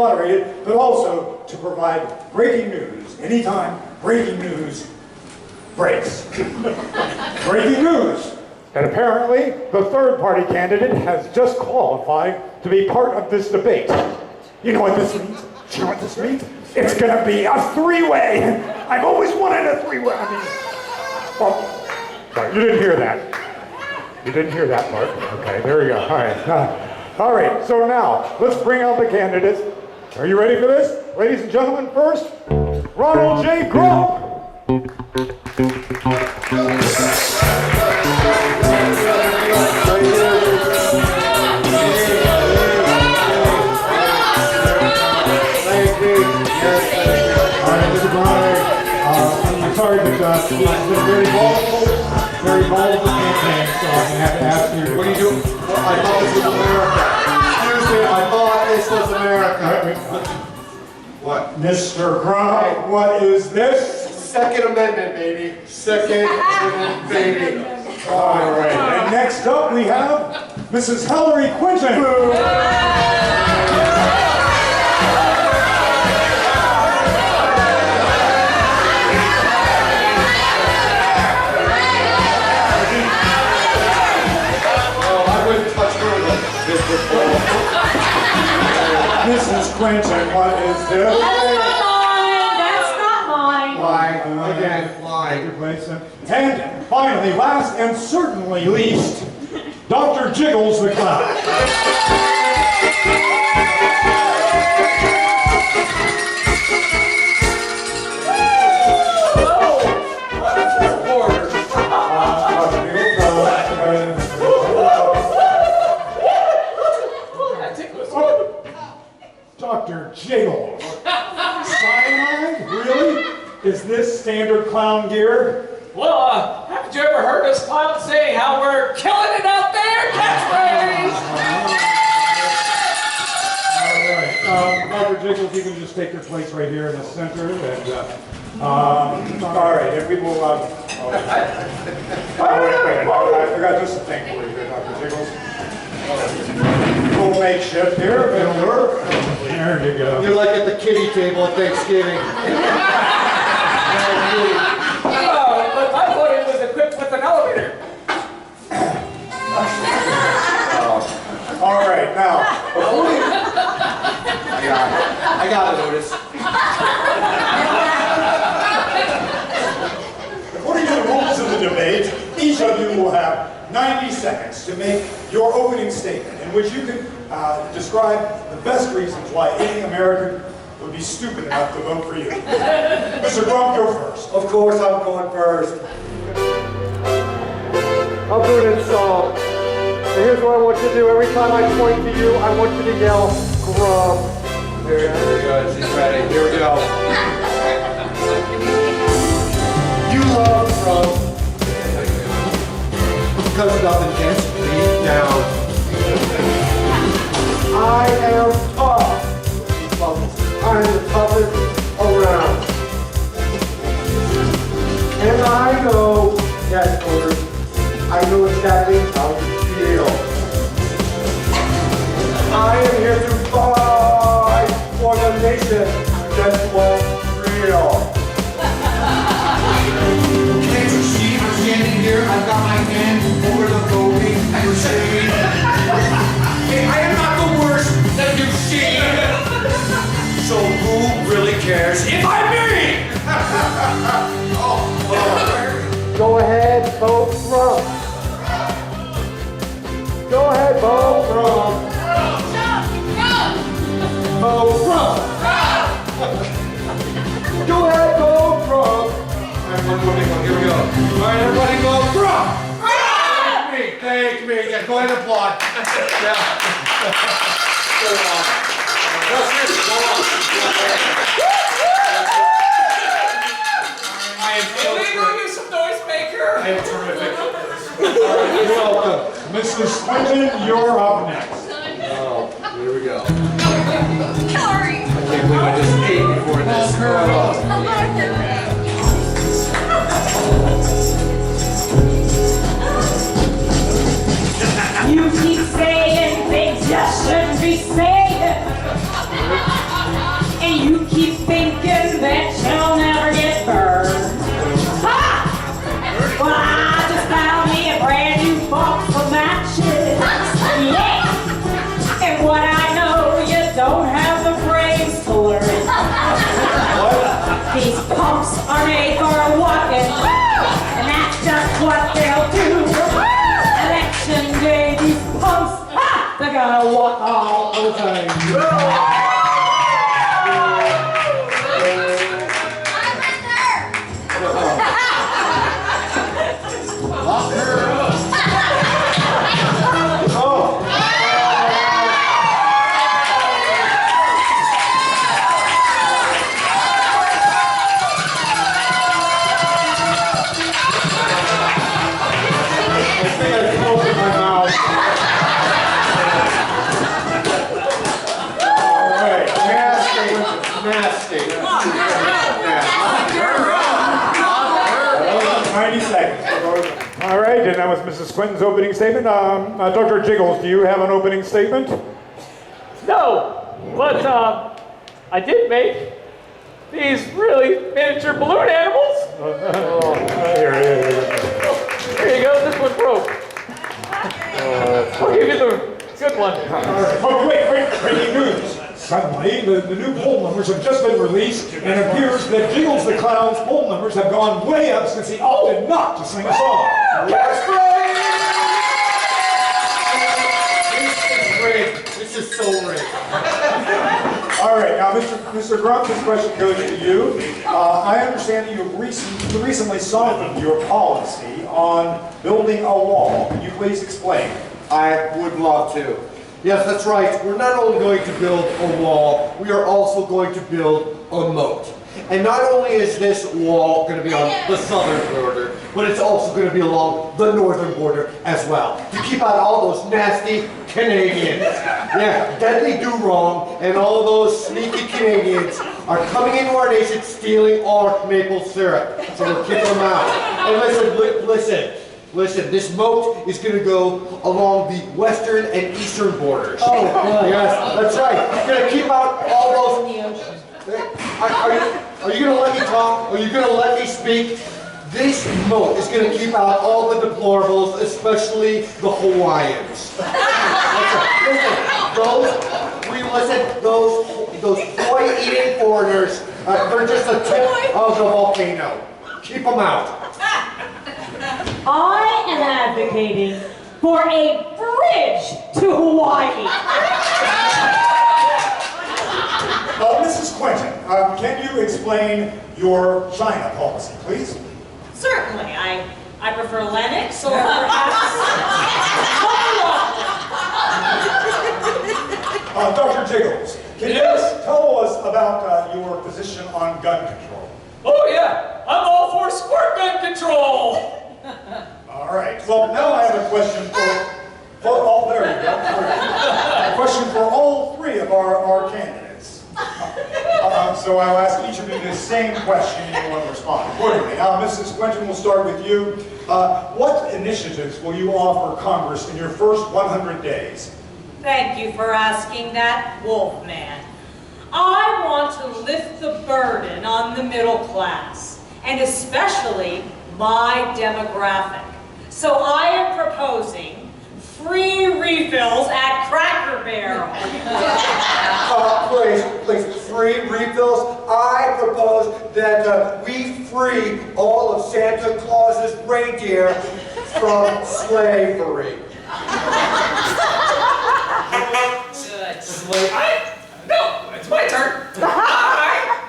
moderated, but also to provide breaking news anytime breaking news breaks. Breaking news. And apparently, the third party candidate has just qualified to be part of this debate. You know what this means? Do you know what this means? It's gonna be a three-way. I've always wanted a three-way. I mean, well, sorry, you didn't hear that. You didn't hear that part. Okay, there you go. All right. All right, so now, let's bring out the candidates. Are you ready for this? Ladies and gentlemen, first, Ronald J. Grump. I'm sorry, but it's been very volatile campaign, so I'm gonna have to ask you. What are you doing? Well, I thought this was America. Seriously, I thought this was America. What? Mr. Grump, what is this? Second Amendment, baby. Second Amendment, baby. All right, and next up we have Mrs. Hillary Clinton. Mrs. Clinton, what is this? That's not mine. Why? Again, why? And finally, last and certainly least, Dr. Jiggles the Clown. Dr. Jiggles. Cyanide? Really? Is this standard clown gear? Well, haven't you ever heard us clowns say how we're killing it out there? Catchphrase! All right. Dr. Jiggles, you can just take your place right here in the center. And, all right, and we will... wait, I forgot just a thing for you here, Dr. Jiggles. Little makeshift here, it'll work. There you go. You're like at the kiddie table at Thanksgiving. But I thought it was equipped with an elevator. All right, now, I got it, Otis. according to the rules of the debate, each of you will have 90 seconds to make your opening statement in which you can describe the best reasons why any American would be stupid enough to vote for you. Mr. Grump, go first. Of course I'm going first. I'll do it in song. So here's what I want you to do. Every time I point to you, I want you to yell, Grump. There we go. She's ready. Here we go. You love Grump because nothing gets me down. I am tough. I'm the toughest around. And I know, yes, Otis, I know exactly how you feel. I am here to fight for the nation that won't real. Can't you see I'm standing here? I've got my hand over the voting machine. Hey, I am not the worst that you've seen. So who really cares if I'm me? Go ahead, vote Trump. Go ahead, vote Trump. Vote Trump. Go ahead, vote Trump. Here we go. All right, everybody vote Trump. Thank me. Yeah, go ahead and applaud. Yeah. Go on. I am so Maybe some noisemaker. I am terrific. You're welcome. Mrs. Clinton, you're up next. Oh, here we go. Hillary! I can't believe I just ate before this. You keep saying things you shouldn't be saying. are made for walking, and that's just what they'll do. Election day, these punks, they're gonna walk all over you. Nasty. 90 seconds. All right, and that was Mrs. Quinton's opening statement. Dr. Jiggles, do you have an opening statement? No, but I did make these really miniature balloon animals. Here. Here you go, this one broke. I'll give you the good one. Oh, wait, breaking news. Suddenly, the new poll numbers have just been released, and it appears that Jiggles the Clown's poll numbers have gone way up since he opted not to sing a song. This is so rigged. All right, now, Mr. Grump, this question goes to you. I understand that you recently softened your policy on building a wall. Can you please explain? I would love to. Yes, that's right. We're not only going to build a wall, we are also going to build a moat. And not only is this wall going to be on the southern border, but it's also going to be along the northern border as well. To keep out all those nasty Canadians. Yeah, deadly do-wrong, and all those sneaky Canadians are coming into our nation stealing our maple syrup. So we'll keep them out. And listen, this moat is going to go along the western and eastern borders. Oh, good. Yes, that's right. It's going to keep out all those... Are you going to let me talk? Are you going to let me speak? This moat is going to keep out all the deplorables, especially the Hawaiians. Those boy-eating foreigners, they're just a tip of the volcano. Keep them out. I am advocating for a bridge to Hawaii. Mrs. Quinton, can you explain your China policy, please? Certainly, I prefer Lennox or perhaps Dr. Jiggles, can you tell us about your position on gun control? Oh yeah, I'm all for squirt gun control. All right. Well, now I have a question for all. There you go. A question for all three of our candidates. So I'll ask each of you the same question, and you will respond accordingly. Now, Mrs. Quinton, we'll start with you. What initiatives will you offer Congress in your first 100 days? Thank you for asking that, Wolfman. I want to lift the burden on the middle class, and especially my demographic. So I am proposing free refills at Cracker Barrel. Please, free refills. I propose that we free all of Santa Claus's reindeer from slavery. No, it's my turn. I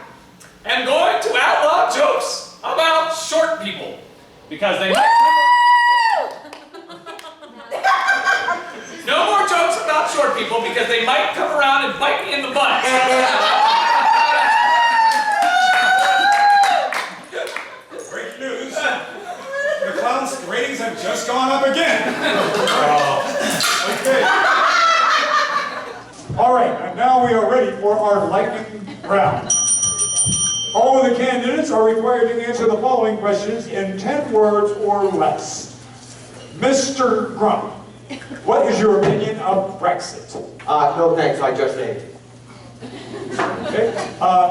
am going to outlaw jokes about short people because they might no more jokes about short people because they might come around and bite me in the butt. Great news. The clowns' ratings have just gone up again. Okay. All right, and now we are ready for our lightning round. All of the candidates are required to answer the following questions in 10 words or less. Mr. Grump, what is your opinion of Brexit? No thanks, I just ate. Okay.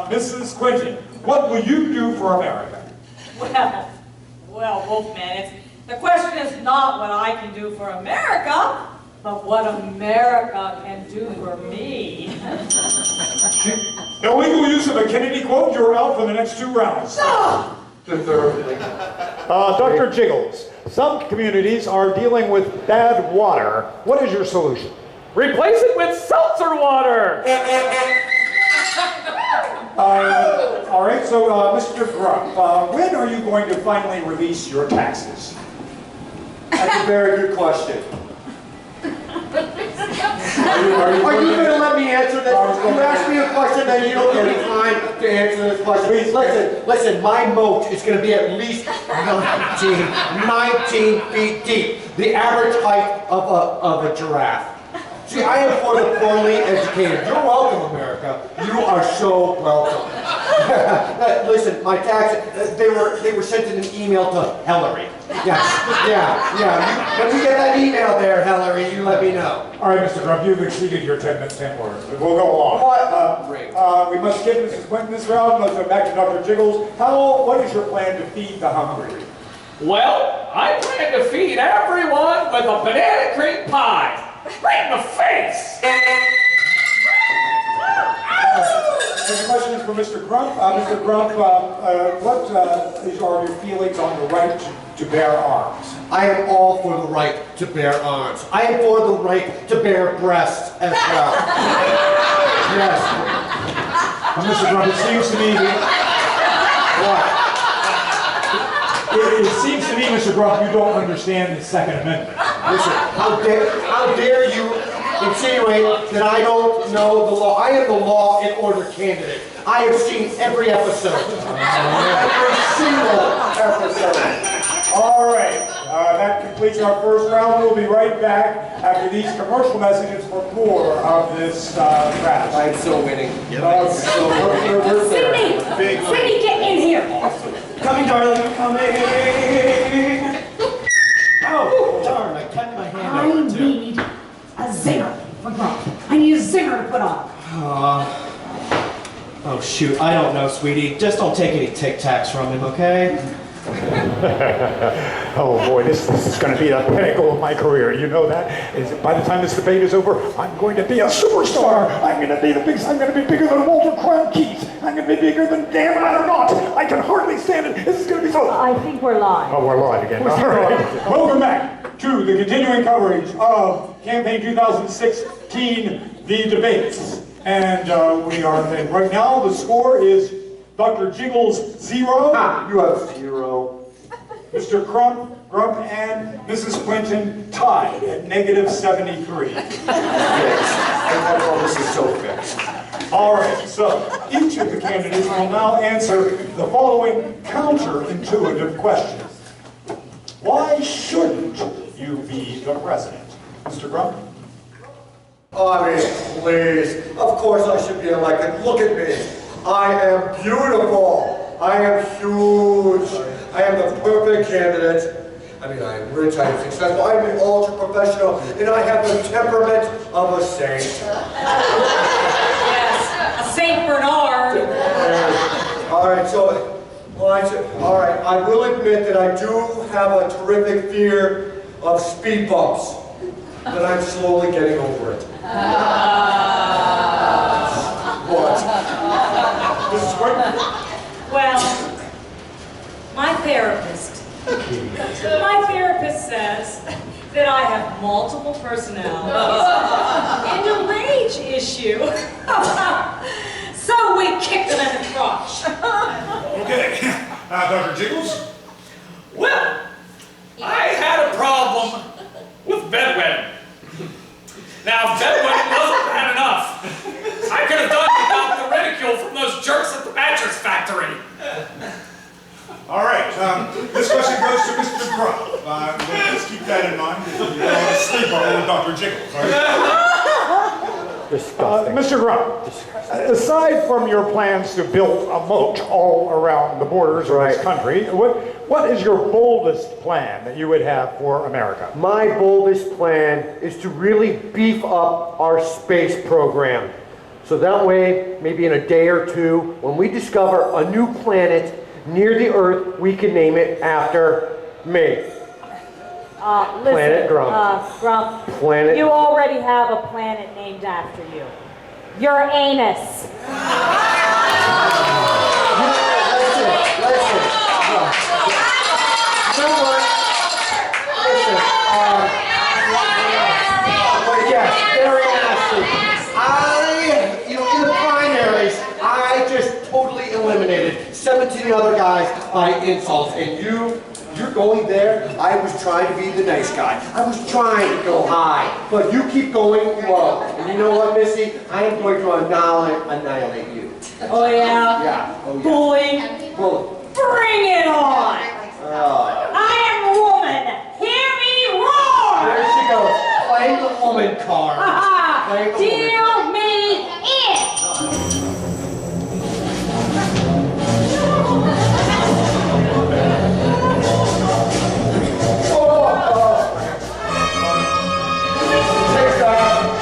Mrs. Quinton, what will you do for America? Well, Wolfman, the question is not what I can do for America, but what America can do for me. Illegal use of a Kennedy quote, you're out for the next 2 rounds. Dr. Jiggles, some communities are dealing with bad water. What is your solution? Replace it with seltzer water. All right, so Mr. Grump, when are you going to finally release your taxes? That's a very good question. Are you going to let me answer this? You asked me a question and you don't give me time to answer this question. Please, listen, my moat is going to be at least 19 feet deep. The average height of a giraffe. See, I am for the poorly educated. You're welcome, America. You are so welcome. Listen, my taxes, they were sent in an email to Hillary. Yeah. When you get that email there, Hillary, you let me know. All right, Mr. Grump, you've exceeded your 10 words. We'll go along. What? We must get Mrs. Clinton this round. Let's go back to Dr. Jiggles. What is your plan to feed the hungry? Well, I plan to feed everyone with a banana cream pie. Right in the face! The question is for Mr. Grump. Mr. Grump, what are your feelings on the right to bear arms? I am all for the right to bear arms. I am for the right to bear breasts as well. Yes. Mr. Grump, it seems to me What? It seems to me, Mr. Grump, you don't understand the Second Amendment. Listen, how dare you insinuate that I don't know the law? I am the law and order candidate. I have seen every episode. Every single episode. All right, that completes our first round. We'll be right back after these commercial messages for more of this crash. I'm so winning. So we're Sydney! Sydney, get in here! Coming, darling, coming. Oh, darn, I kept my hand I out too. need a zinger for Grump. I need a zinger to put on. Oh, shoot, I don't know, sweetie. Just don't take any Tic Tacs from him, okay? Oh boy, this is going to be the pinnacle of my career. You know that? By the time this debate is over, I'm going to be a superstar. I'm going to be I'm going to be bigger than Walter Crown Keats. I'm going to be bigger than Dan Ratternaut. I can hardly stand it. This is going to be so. I think we're live. Oh, we're live again. All right. Welcome back to the continuing coverage of Campaign 2016, the debates. And we are right now. The score is Dr. Jiggles 0. You have 0. Mr. Grump and Mrs. Clinton tied at -73. This is so fixed. All right, so each of the candidates will now answer the following counterintuitive questions. Why shouldn't you be the president? Mr. Grump? I mean, please. Of course I should be elected. Look at me. I am beautiful. I am huge. I am the perfect candidate. I mean, I am rich, I am successful, I am an ultra-professional, and I have the temperament of a saint. Yes, a Saint Bernard. All right, so, all right, I will admit that I do have a terrific fear of speed bumps, but I'm slowly getting over it. What? Mrs. Clinton? Well, my therapist says that I have multiple personalities and a rage issue. So we kicked him in the crotch. Okay, Dr. Jiggles? Well, I had a problem with bedwetting. Now, if bedwetting wasn't bad enough, I could have done without the ridicule from those jerks at the mattress factory. All right, this question goes to Mr. Grump. Let's keep that in mind. You're going to sleep on Dr. Jiggles, all right? Disgusting. Mr. Grump, aside from your plans to build a moat all around the borders of this country, what is your boldest plan that you would have for America? My boldest plan is to really beef up our space program. So that way, maybe in a day or two, when we discover a new planet near the Earth, we can name it after me. Listen, Planet Grump. Grump, Planet. you already have a planet named after you. Uranus. You know what? Listen, but yes, very nasty. In the primaries, I just totally eliminated 17 other guys by insults, and you're going there. I was trying to be the nice guy. I was trying to go high, but you keep going low. And you know what, Missy? I am going to annihilate you. Oh yeah? Yeah. Oh yeah. Bullying? Bully. Bring it on! I am a woman. Hear me roar! There she goes. Playing the woman card. Playing the woman. Deal me in! Take that.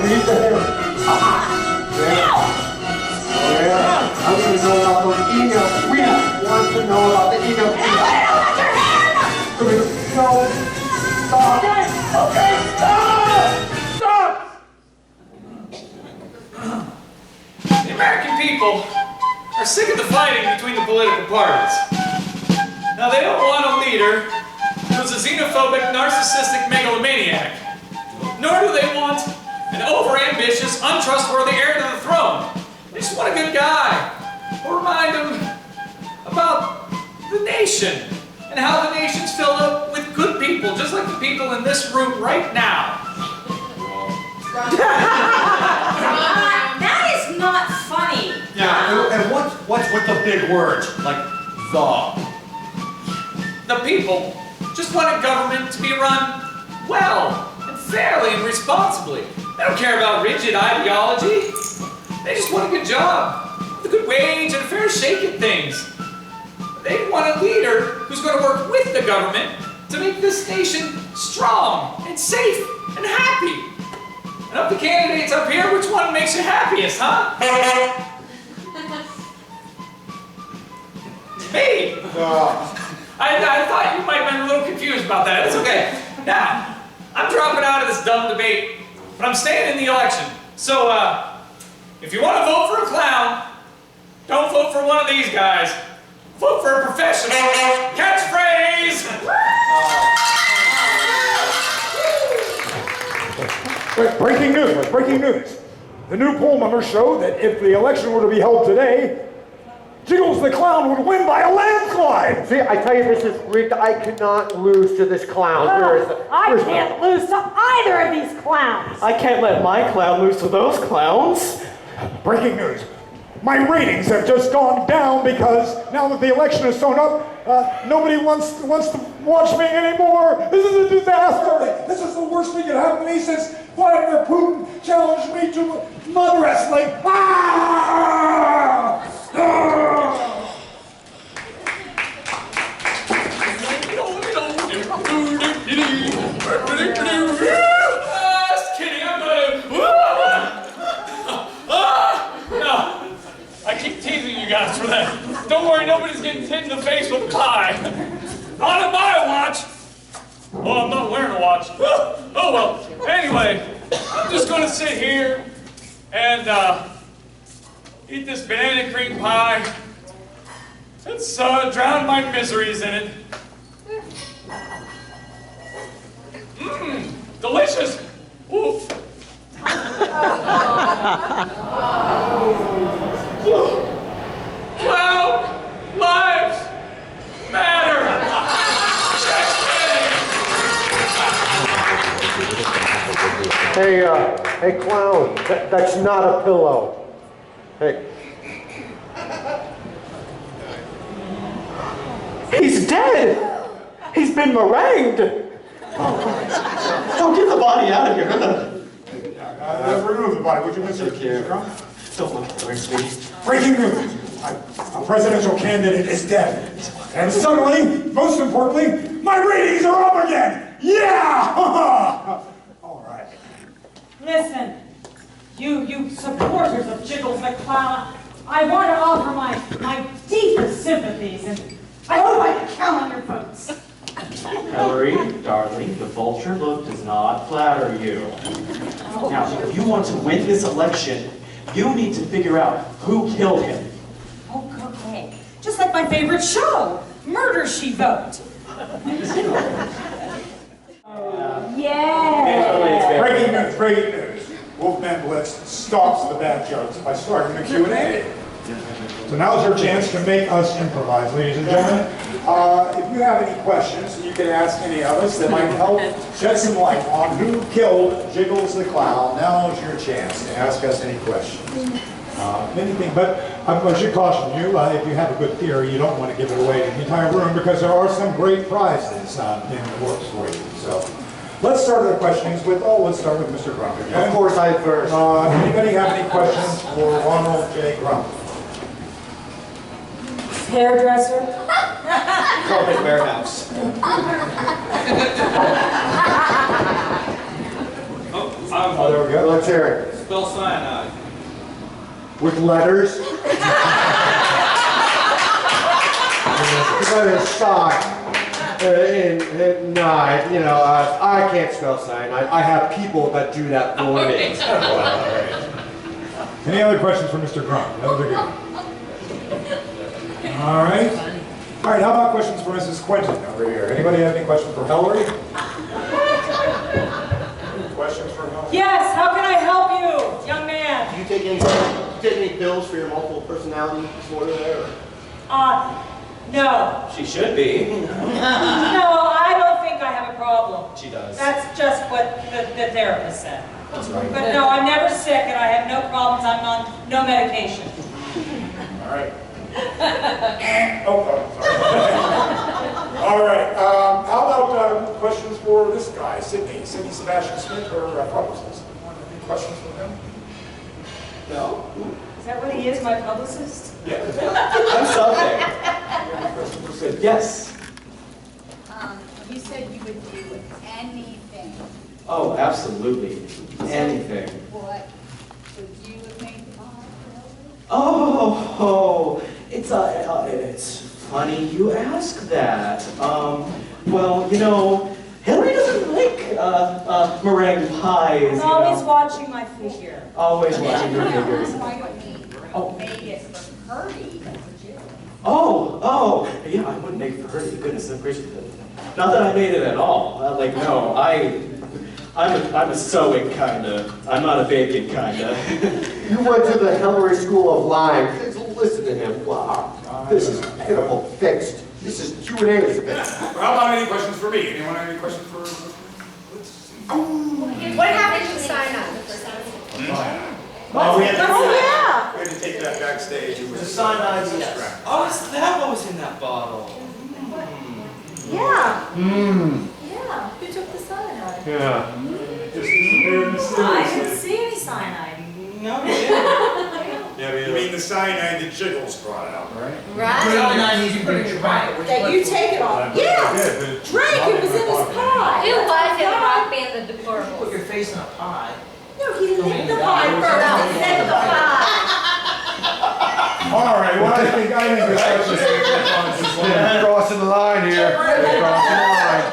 Read the hair. Yeah. Oh yeah. I want to know about those emails. We want to know about the emails. No. Stop. Okay. Stop. The American people are sick of the fighting between the political parties. Now, they don't want a leader who's a xenophobic, narcissistic megalomaniac. Nor do they want an overambitious, untrustworthy heir to the throne. They just want a good guy who'll remind them about the nation and how the nation's filled up with good people, just like the people in this room right now. That is not funny. Yeah, and what's with the big words like the? The people just want a government to be run well and fairly and responsibly. They don't care about rigid ideology. They just want a good job, with a good wage and a fair shake at things. They want a leader who's going to work with the government to make this nation strong and safe and happy. And of the candidates up here, which one makes you happiest, huh? Me! I thought you might have been a little confused about that. It's okay. Now, I'm dropping out of this dumb debate, but I'm staying in the election. So, if you want to vote for a clown, don't vote for one of these guys. Vote for a professional. Catchphrase! Breaking news, breaking news. The new poll numbers show that if the election were to be held today, Jiggles the Clown would win by a landslide! See, I tell you, this is rigged. I cannot lose to this clown. Where is it? I can't lose to either of these clowns. I can't let my clown lose to those clowns. Breaking news. My ratings have just gone down because now that the election is sewn up, nobody wants to watch me anymore. This is a disaster. This is the worst thing that happened to me since Vladimir Putin challenged me to mud wrestling. Ah! Just kidding, I'm gonna... No, I keep teasing you guys for that. Don't worry, nobody's getting hit in the face with a pie. Not on my watch. Well, I'm not wearing a watch. Oh well. Anyway, I'm just gonna sit here and eat this banana cream pie. It's drown my miseries in it. Mmm, delicious. Ooh. Clown lives matter. Hey, clown, that's not a pillow. Hey. He's dead! He's been meringued! Don't get the body out of here. Remove the body, would you, Mr. Crump? Don't look at the ring, sweetie. Breaking news. a presidential candidate is dead. And suddenly, most importantly, my ratings are up again! Yeah! All right. Listen, you supporters of Jiggles McCloud, I want to offer my deepest sympathies, and I hope I can count on your votes. Hillary, darling, the vulture look does not flatter you. Now, if you want to win this election, you need to figure out who killed him. Oh, okay. Just like my favorite show, Murder, She Wrote. Yeah. Breaking news. Wolfman Blitz stops the bad jokes by starting the Q&A. So now's your chance to make us improvise, ladies and gentlemen. If you have any questions, you can ask any of us that might help shed some light on who killed Jiggles the Clown. Now's your chance to ask us any questions. Anything, but I should caution you, if you have a good theory, you don't want to give it away to the entire room because there are some great prizes in the works for you. So let's start the questionings with, let's start with Mr. Grump again. Of course, I first. Anybody have any questions for Ronald J. Grump? Hairdresser. Carpet warehouse. Oh, there we go. Let's hear it. Spell cyanide. With letters. But it's sign. Nine. You know, I can't spell cyanide. I have people that do that for me. Any other questions for Mr. Grump? That was a good one. All right. All right, how about questions for Mrs. Quentin over here? Anybody have any questions for Hillary? Questions for Hillary? Yes, how can I help you, young man? Do you take any pills for your multiple personality disorder there? No. She should be. No, I don't think I have a problem. She does. That's just what the therapist said. That's right. But no, I'm never sick and I have no problems. I'm on no medication. All right. Sorry. All right. How about questions for this guy, Sidney Sebastian Smith, or publicist? Any questions for him? No. Is that what he is, my publicist? Yeah. I'm something. Questions for Sidney? Yes. You said you would do anything. Oh, absolutely. Anything. What would you have made fun of? Oh, it's funny you ask that. Well, you know, Hillary doesn't like meringue pies. I'm always watching my figure. Always watching her figures. Why don't you made it for Purdy? Oh, yeah, I wouldn't make it for her. Goodness gracious. Not that I made it at all. No, I'm a sewing kinda. I'm not a baking kinda. You went to the Hillary School of Lying. Listen to him. Wow. This is pitiful fixed. This is Q&A. How about any questions for me? Anyone have any questions for? What happened to cyanide? We had to take that backstage. It was The cyanide, yes. Oh, is that what was in that bottle? Yeah. Mmm. Yeah. Who took the cyanide? Yeah. Just very mysterious. see any cyanide. No, you didn't. You mean the cyanide that Jiggles brought out, right? Right. That you take it off. Yeah. Drake, it was in his pie. Who was in Rock Band the Deplorables? Put your face in a pie. No, he licked the pie first. He licked the pie. All right. Well, I think this Crossing the line here. Crossing the line.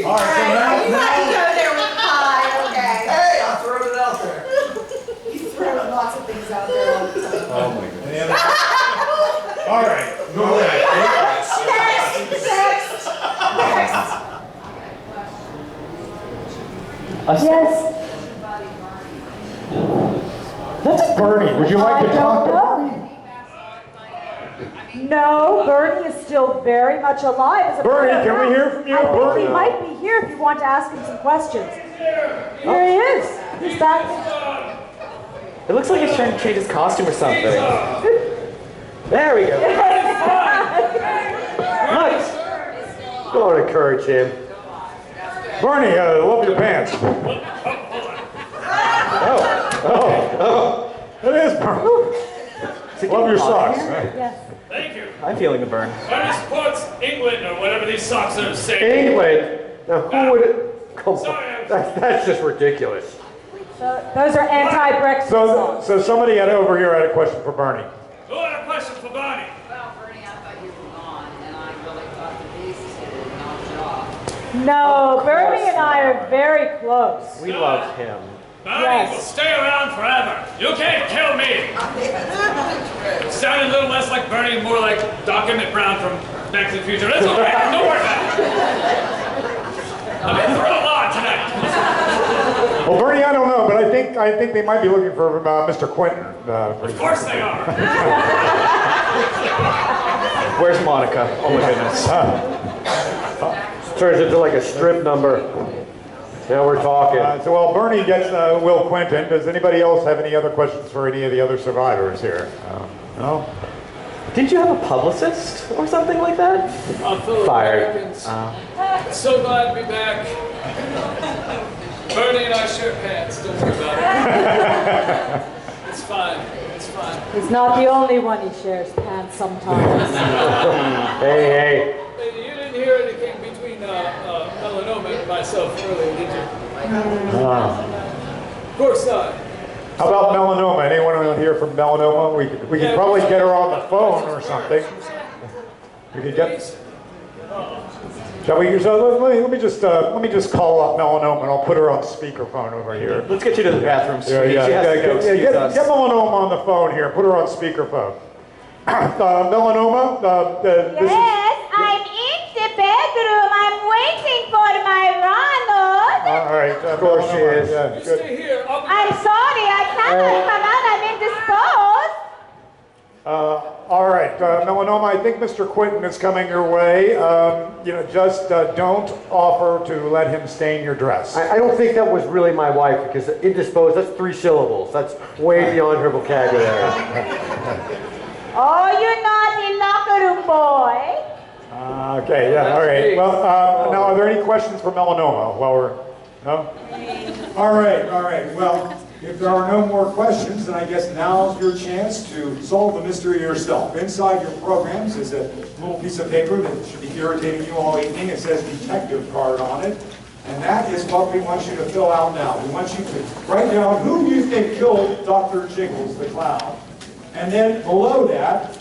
All right. So now, You had to go there with the pie, okay? Hey, I threw it out there. He's throwing lots of things out there all the time. Oh my God. any other- all right. Go ahead. Next. Yes. That's Bernie. Would you like to talk to Bernie? No, Bernie is still very much alive. As a Bernie, matter of can we fact. hear from you? I think Bernie? he might be here if you want to ask him some questions. Here he is. He's back. It looks like he's trying to change his costume or something. There we go. Nice. Don't encourage him. Bernie, I love your pants. Oh, it is Bernie. Love your socks. Yes. Thank you. I'm feeling the burn. Bernie supports England or whatever these socks are saying. England? Now, who would it? Come Sorry, on. That's just ridiculous. So, those are anti-Brexit songs. So somebody over here had a question for Bernie. Who had a question for Barney? Well, Bernie, I thought you were gone, and I really thought that these two knocked it off. No, Bernie and I are very close. We love him. Barney Yes. will stay around forever. You can't kill me. Sounded a little less like Bernie, more like Doc Emmett Brown from Back to the Future. It's okay. Don't worry about it. I've been through a lot tonight. Well, Bernie, I don't know, but I think they might be looking for Mr. Quentin. Of course they are. Where's Monica? Oh my goodness. Turns into like a strip number. Now we're talking. So while Bernie gets Will Quentin, does anybody else have any other questions for any of the other survivors here? No? Didn't you have a publicist or something like that? Fellow Fired. Americans, so glad to be back. Bernie and I share pants. Don't worry about it. It's fine. It's fine. He's not the only one he shares pants sometimes. Hey. Hey, you didn't hear anything between Melanoma and myself earlier, did you? Of course not. How about melanoma? Anyone want to hear from melanoma? We could probably get her on the phone or something. We could get. Shall we? So let me just call up melanoma and I'll put her on speakerphone over here. Let's get you to the bathroom, sweetie. Yeah. She has to go excuse Get us. melanoma on the phone here. Put her on speakerphone. Melanoma. This is. Yes, I'm in the bedroom. I'm waiting for my Ronald. All right. Of course she is. Yeah, You good. stay here. I'll be I'm sorry, I cannot come out. I'm indisposed. All right, melanoma. I think Mr. Quentin is coming your way. Just don't offer to let him stain your dress. I don't think that was really my wife because indisposed, that's 3 syllables. That's way beyond her vocabulary. Oh, you're naughty locker room boy. Okay, yeah, all right. Well, now, are there any questions for melanoma while we're, no? All right. Well, if there are no more questions, then I guess now's your chance to solve the mystery yourself. Inside your programs is a little piece of paper that should be irritating you all evening. It says detective card on it. And that is what we want you to fill out now. We want you to write down who you think killed Dr. Jiggles the clown. And then below that,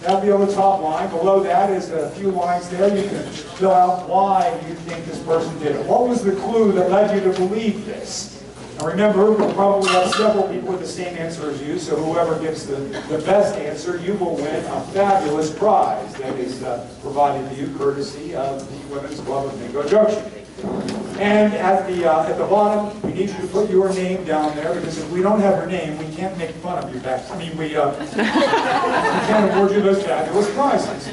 that'll be on the top line. Below that is a few lines there. You can fill out why you think this person did it. What was the clue that led you to believe this? Now remember, we'll probably have several people with the same answer as you, so whoever gives the best answer, you will win a fabulous prize that is provided to you courtesy of the Women's Club of Mingo Junction. And at the bottom, we need you to put your name down there, because if we don't have your name, we can't make fun of you back. I mean, we can't award you those fabulous prizes.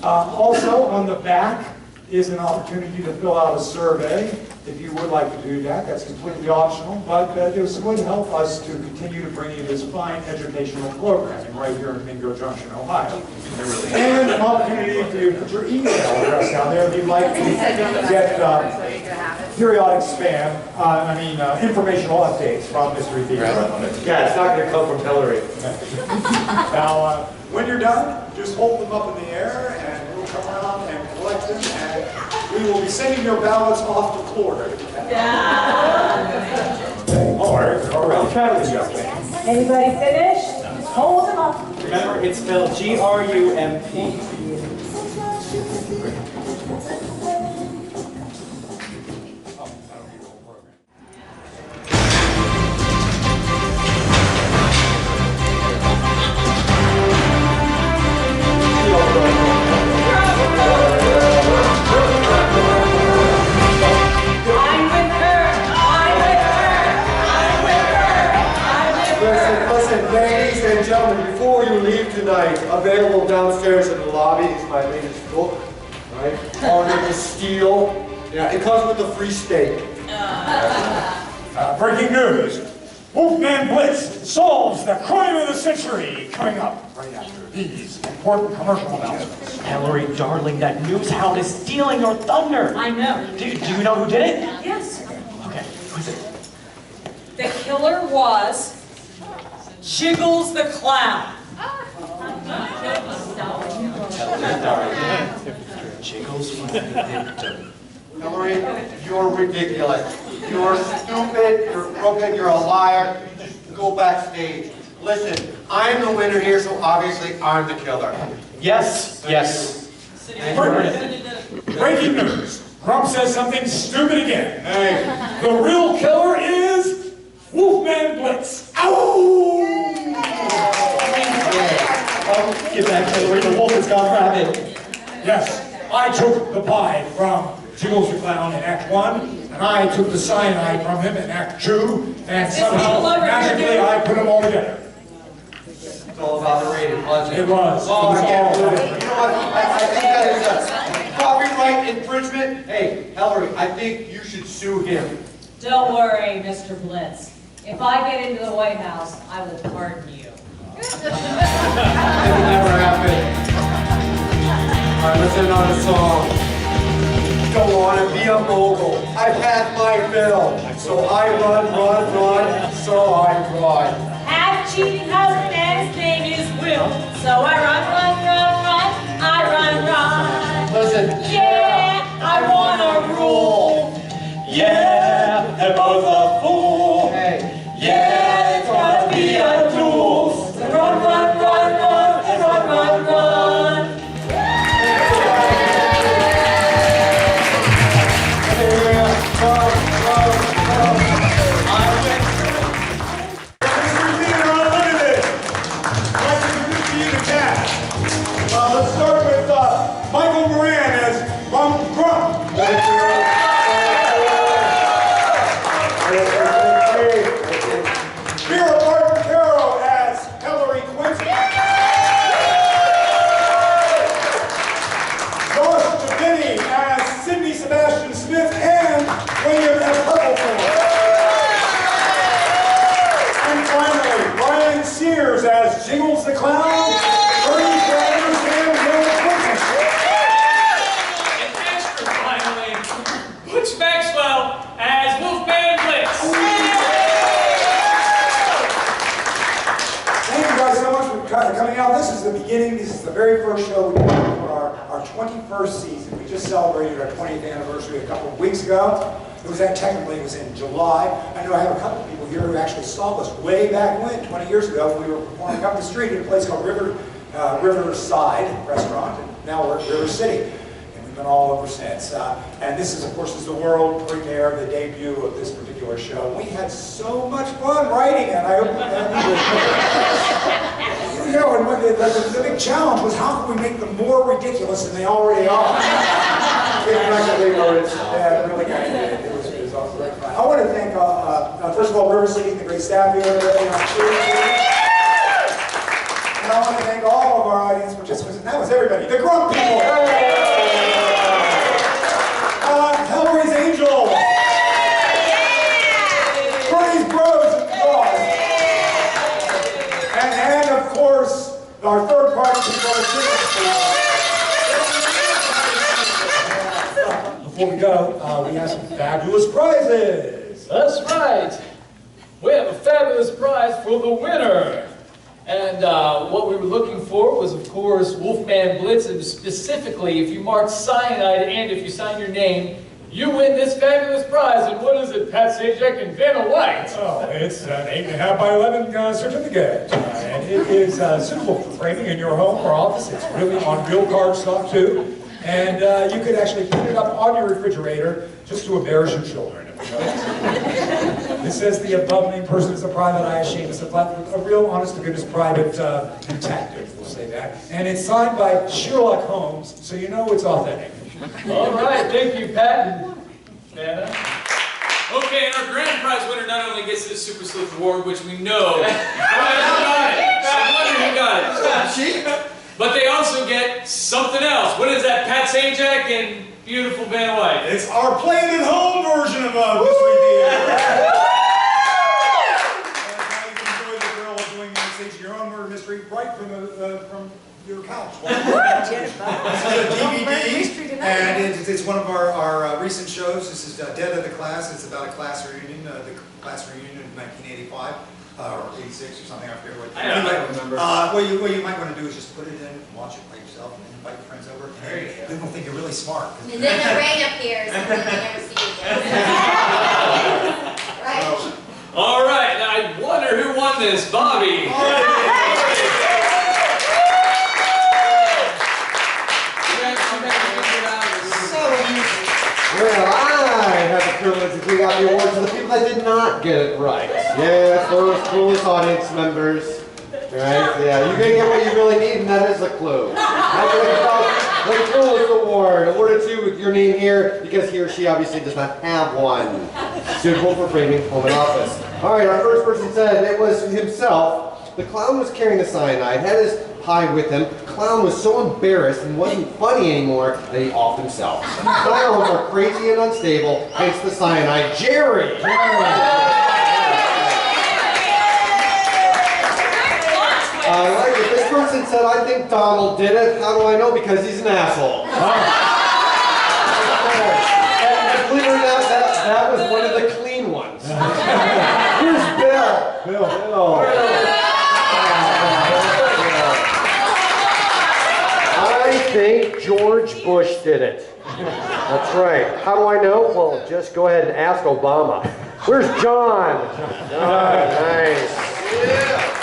Also, on the back is an opportunity to fill out a survey. If you would like to do that, that's completely optional, but this would help us to continue to bring you this fine educational programming right here in Mingo Junction, Ohio. And an opportunity for you to put your email address down there if you'd like to get periodic spam, informational updates from Mystery Theater. Yeah, it's not going to come from Hillary. Now, when you're done, just hold them up in the air and we'll come around and collect them, and we will be sending your ballots off to Florida. All right. Anybody finished? Just hold them up. Remember, it's spelled G-R-U-M-P. Listen, ladies and gentlemen, before you leave tonight, available downstairs in the lobby is my latest book, right? Honor the Steel. Yeah, it comes with a free steak. Breaking news. Wolfman Blitz solves the crime of the century. Coming up right after these important commercial announcements. Hillary, darling, that news hound is stealing your thunder. I know. Do you know who did it? Yes. Okay, who's it? The killer was Jiggles the Clown. Hillary, you're ridiculous. You're stupid, you're crooked, you're a liar. You just go backstage. Listen, I'm the winner here, so obviously I'm the killer. Yes, yes. Breaking news. Grump says something stupid again. Hey, the real killer is Wolfman Blitz. Ow! Oh, get back, Hillary. The wolf has gone rabid. Yes, I took the pie from Jiggles the Clown in Act 1, and I took the cyanide from him in Act 2, and somehow, magically, I put them all together. It's all about the rating, wasn't it? It was. Oh, I can't It was all believe it. You know what? I think that is a copyright infringement. Hey, Hillary, I think you should sue him. Don't worry, Mr. Blitz. If I get into the White House, I will pardon you. It'll never happen. All right, let's end on a song. Don't want to be a mogul. I've had my fill. So I run, so I run. Have a cheating husband and his name is Will. So I run, I run. Listen. Yeah, I wanna rule. Yeah, they're both a fool. Hey. Yeah, it's gonna be a duel. Run. Let's start with Michael Moran as Grump. Vera Barton Caro as Hillary Quincy. Josh Devini as Sidney Sebastian Smith and William F. Purplethorn. And finally, Brian Sears as Jiggles the Clown. Coming out, this is the beginning, this is the very first show we did for our 21st season. We just celebrated our 20th anniversary a couple of weeks ago. It was technically it was in July. I know I have a couple of people here who actually saw us way back when, 20 years ago, when we were performing up the street at a place called Riverside Restaurant, and now we're at River City. And we've been all over since. And this is, of course, the world premiere, the debut of this particular show. We had so much fun writing it. I hope you know, and the big challenge was how can we make them more ridiculous than they already are? It really got it. It was awesome. I want to thank, first of all, River City and the great staff here today. And I want to thank all of our audience participants, and that was everybody. The Grump people! Hillary's Angels! Bernie's Bros and Bros! And of course, our third party people. Before we go, we have some fabulous prizes. That's right. We have a fabulous prize for the winner. And what we were looking for was, of course, Wolfman Blitz, and specifically, if you mark cyanide and if you sign your name, you win this fabulous prize. And what is it, Pat Sajak and Vanna White? Oh, it's an 8.5 by 11 certificate. And it is suitable for framing in your home or office. It's really on real cardstock, too. And you could actually put it up on your refrigerator just to embarrass your children. It says the above named person is a private eye, shameless, a real honest-to-goodness private detective, we'll say that. And it's signed by Sherlock Holmes, so you know it's authentic. All right, thank you, Pat and Vanna. Okay, and our grand prize winner not only gets this Super Sleuth Award, which we know, I wonder who got it. But they also get something else. What is that, Pat Sajak and beautiful Vanna White? It's our playing at home version of Mystery Theater. Now you can enjoy the thrill of doing your own murder mystery right from your couch. This is a DVD, and it's one of our recent shows. This is Dead of the Class. It's about a class reunion, the class reunion of 1985. or 86 or something, I forget what. I don't remember. What you might want to do is just put it in, watch it by yourself, and then invite your friends over. There you go. Then they'll think you're really smart. And then the rain appears, and then they never see you again. Right? All right, I wonder who won this. Bobby. Well, I had the privilege of giving out the award to the people that did not get it right. Yes, those coolest audience members. Right? Yeah, you're gonna get what you really need, and that is a clue. I'm gonna give out the coolest award, awarded to you with your name here, because he or she obviously does not have one. Suitable for framing home and office. All right, our first person said it was himself. The clown was carrying the cyanide, had his pie with him. The clown was so embarrassed and wasn't funny anymore that he offed himself. Clowns are crazy and unstable, hence the cyanide. Jerry! I like it. This person said, I think Donald did it. How do I know? Because he's an asshole. And believe it or not, that was one of the clean ones. Here's Bill. I think George Bush did it. That's right. How do I know? Well, just go ahead and ask Obama. Where's John? Nice. Yeah.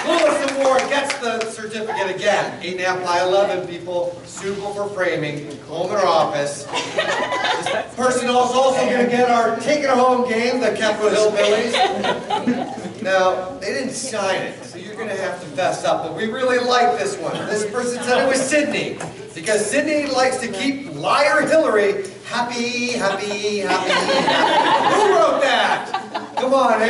Lewis Award gets the certificate again. 8.5 by 11 people, suitable for framing, home or office. This person is also going to get our Take It Home game, the Capitol Hillbillies. Now, they didn't sign it, so you're going to have to fess up, but we really like this one. This person said it was Sydney, because Sydney likes to keep liar Hillary happy, happy, happy. Who wrote that? Come on,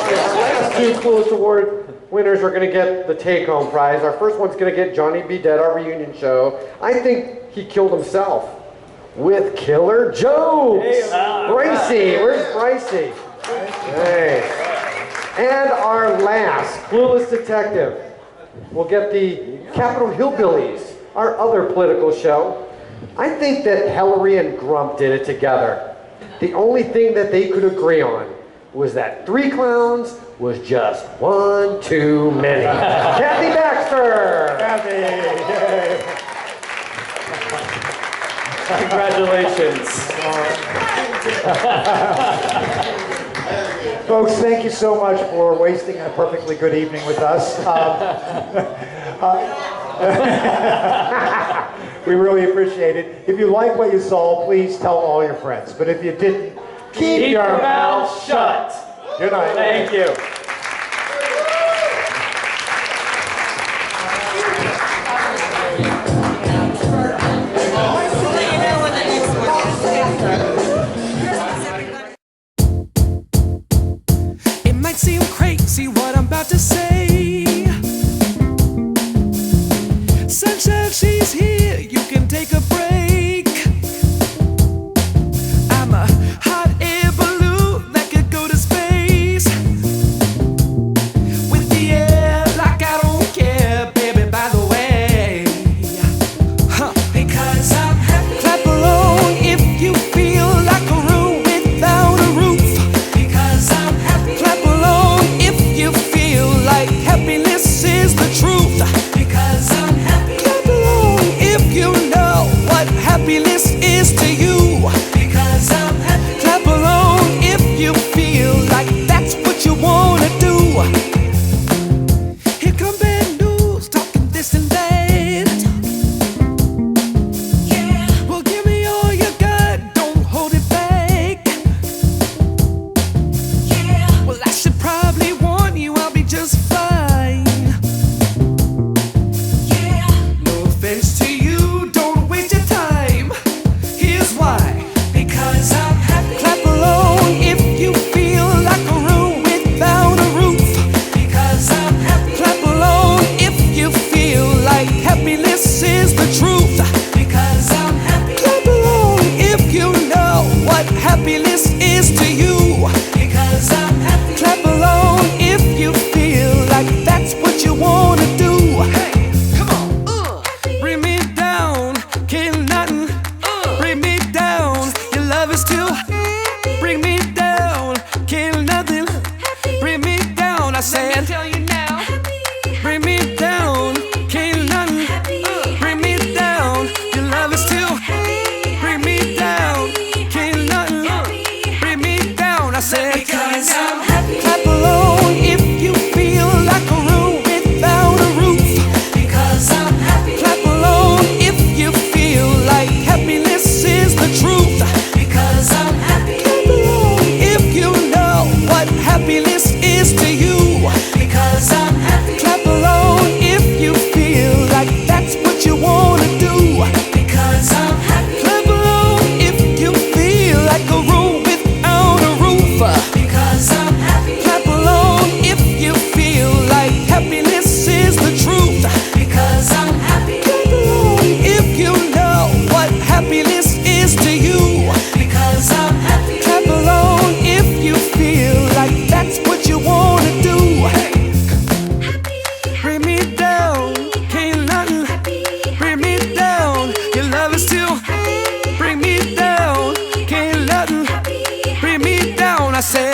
Our last two coolest award winners are going to get the take-home prize. Our first one's going to get Johnny B. Dead, our reunion show. I think he killed himself with killer jokes. Brycey, where's Brycey? Hey. And our last clueless detective will get the Capitol Hillbillies, our other political show. I think that Hillary and Grump did it together. The only thing that they could agree on was that 3 clowns was just one too many. Kathy Baxter! Kathy! Congratulations. Folks, thank you so much for wasting a perfectly good evening with us. We really appreciate it. If you like what you saw, please tell all your friends. But if you didn't, keep your mouth shut. Good night. Thank you. It might seem crazy what I'm about to say. Sunshine, she's here, you can take a break. I'm a hot air balloon that could go to space. With the air like I don't care, baby, by the way. Because I'm happy. Clap along if you feel like a room without a roof. Because I'm happy. Clap along if you feel like happiness is the truth. Because I'm happy. Clap along if you know what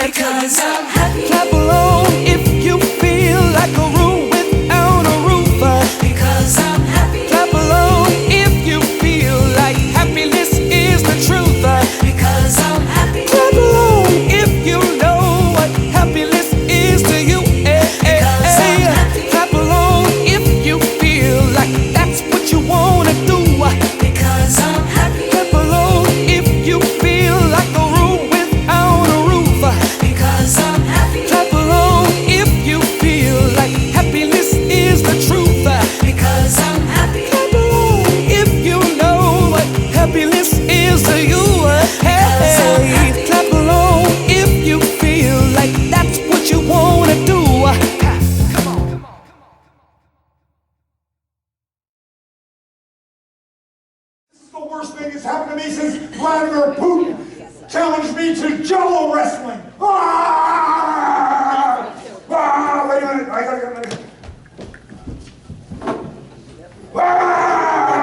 Because I'm happy. Clap along if you feel like a room without a roof. Because I'm happy. Clap along if you feel like happiness is the truth. Because I'm happy. Clap along if you know what happiness is to you. Because I'm happy. Clap along if you feel like that's what you wanna do. Because I'm happy. Clap along if you feel like a room without a roof. Because I'm happy. Clap along if you feel like happiness is the truth. Because I'm happy. Clap along if you know what happiness is to you. Hey, clap along if you feel like that's what you wanna do. Come on. This is the worst thing that's happened to me since Vladimir Putin challenged me to Jello wrestling. Ah! Ah! Wait a minute. I gotta get a minute.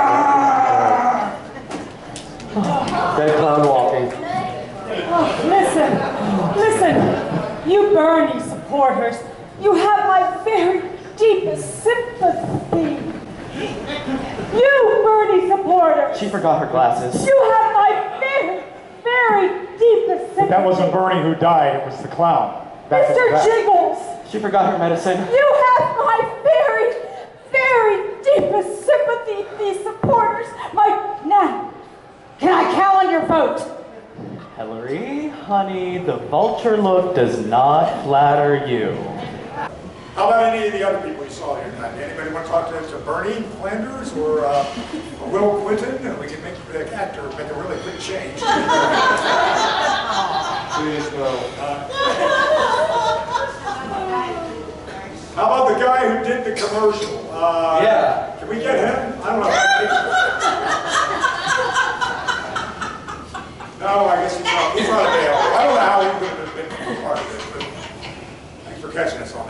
Ah! Dead clown walking. Listen, you Bernie supporters, you have my very deepest sympathy. You Bernie supporters, She forgot her glasses. you have my very, very deepest sympathy. That wasn't Bernie who died, it was the clown. Mr. Jiggles, She forgot her medicine. you have my very, very deepest sympathy, these supporters. Now, can I count on your vote? Hillary, honey, the vulture look does not flatter you. How about any of the other people you saw here tonight? Anybody want to talk to Bernie Flanders or Will Clinton? We can make the actor make a really quick change. Please no. How about the guy who did the commercial? Yeah. Can we get him? I don't know. No, I guess he's not available. I don't know how he could have been part of it, but thanks for catching us on that.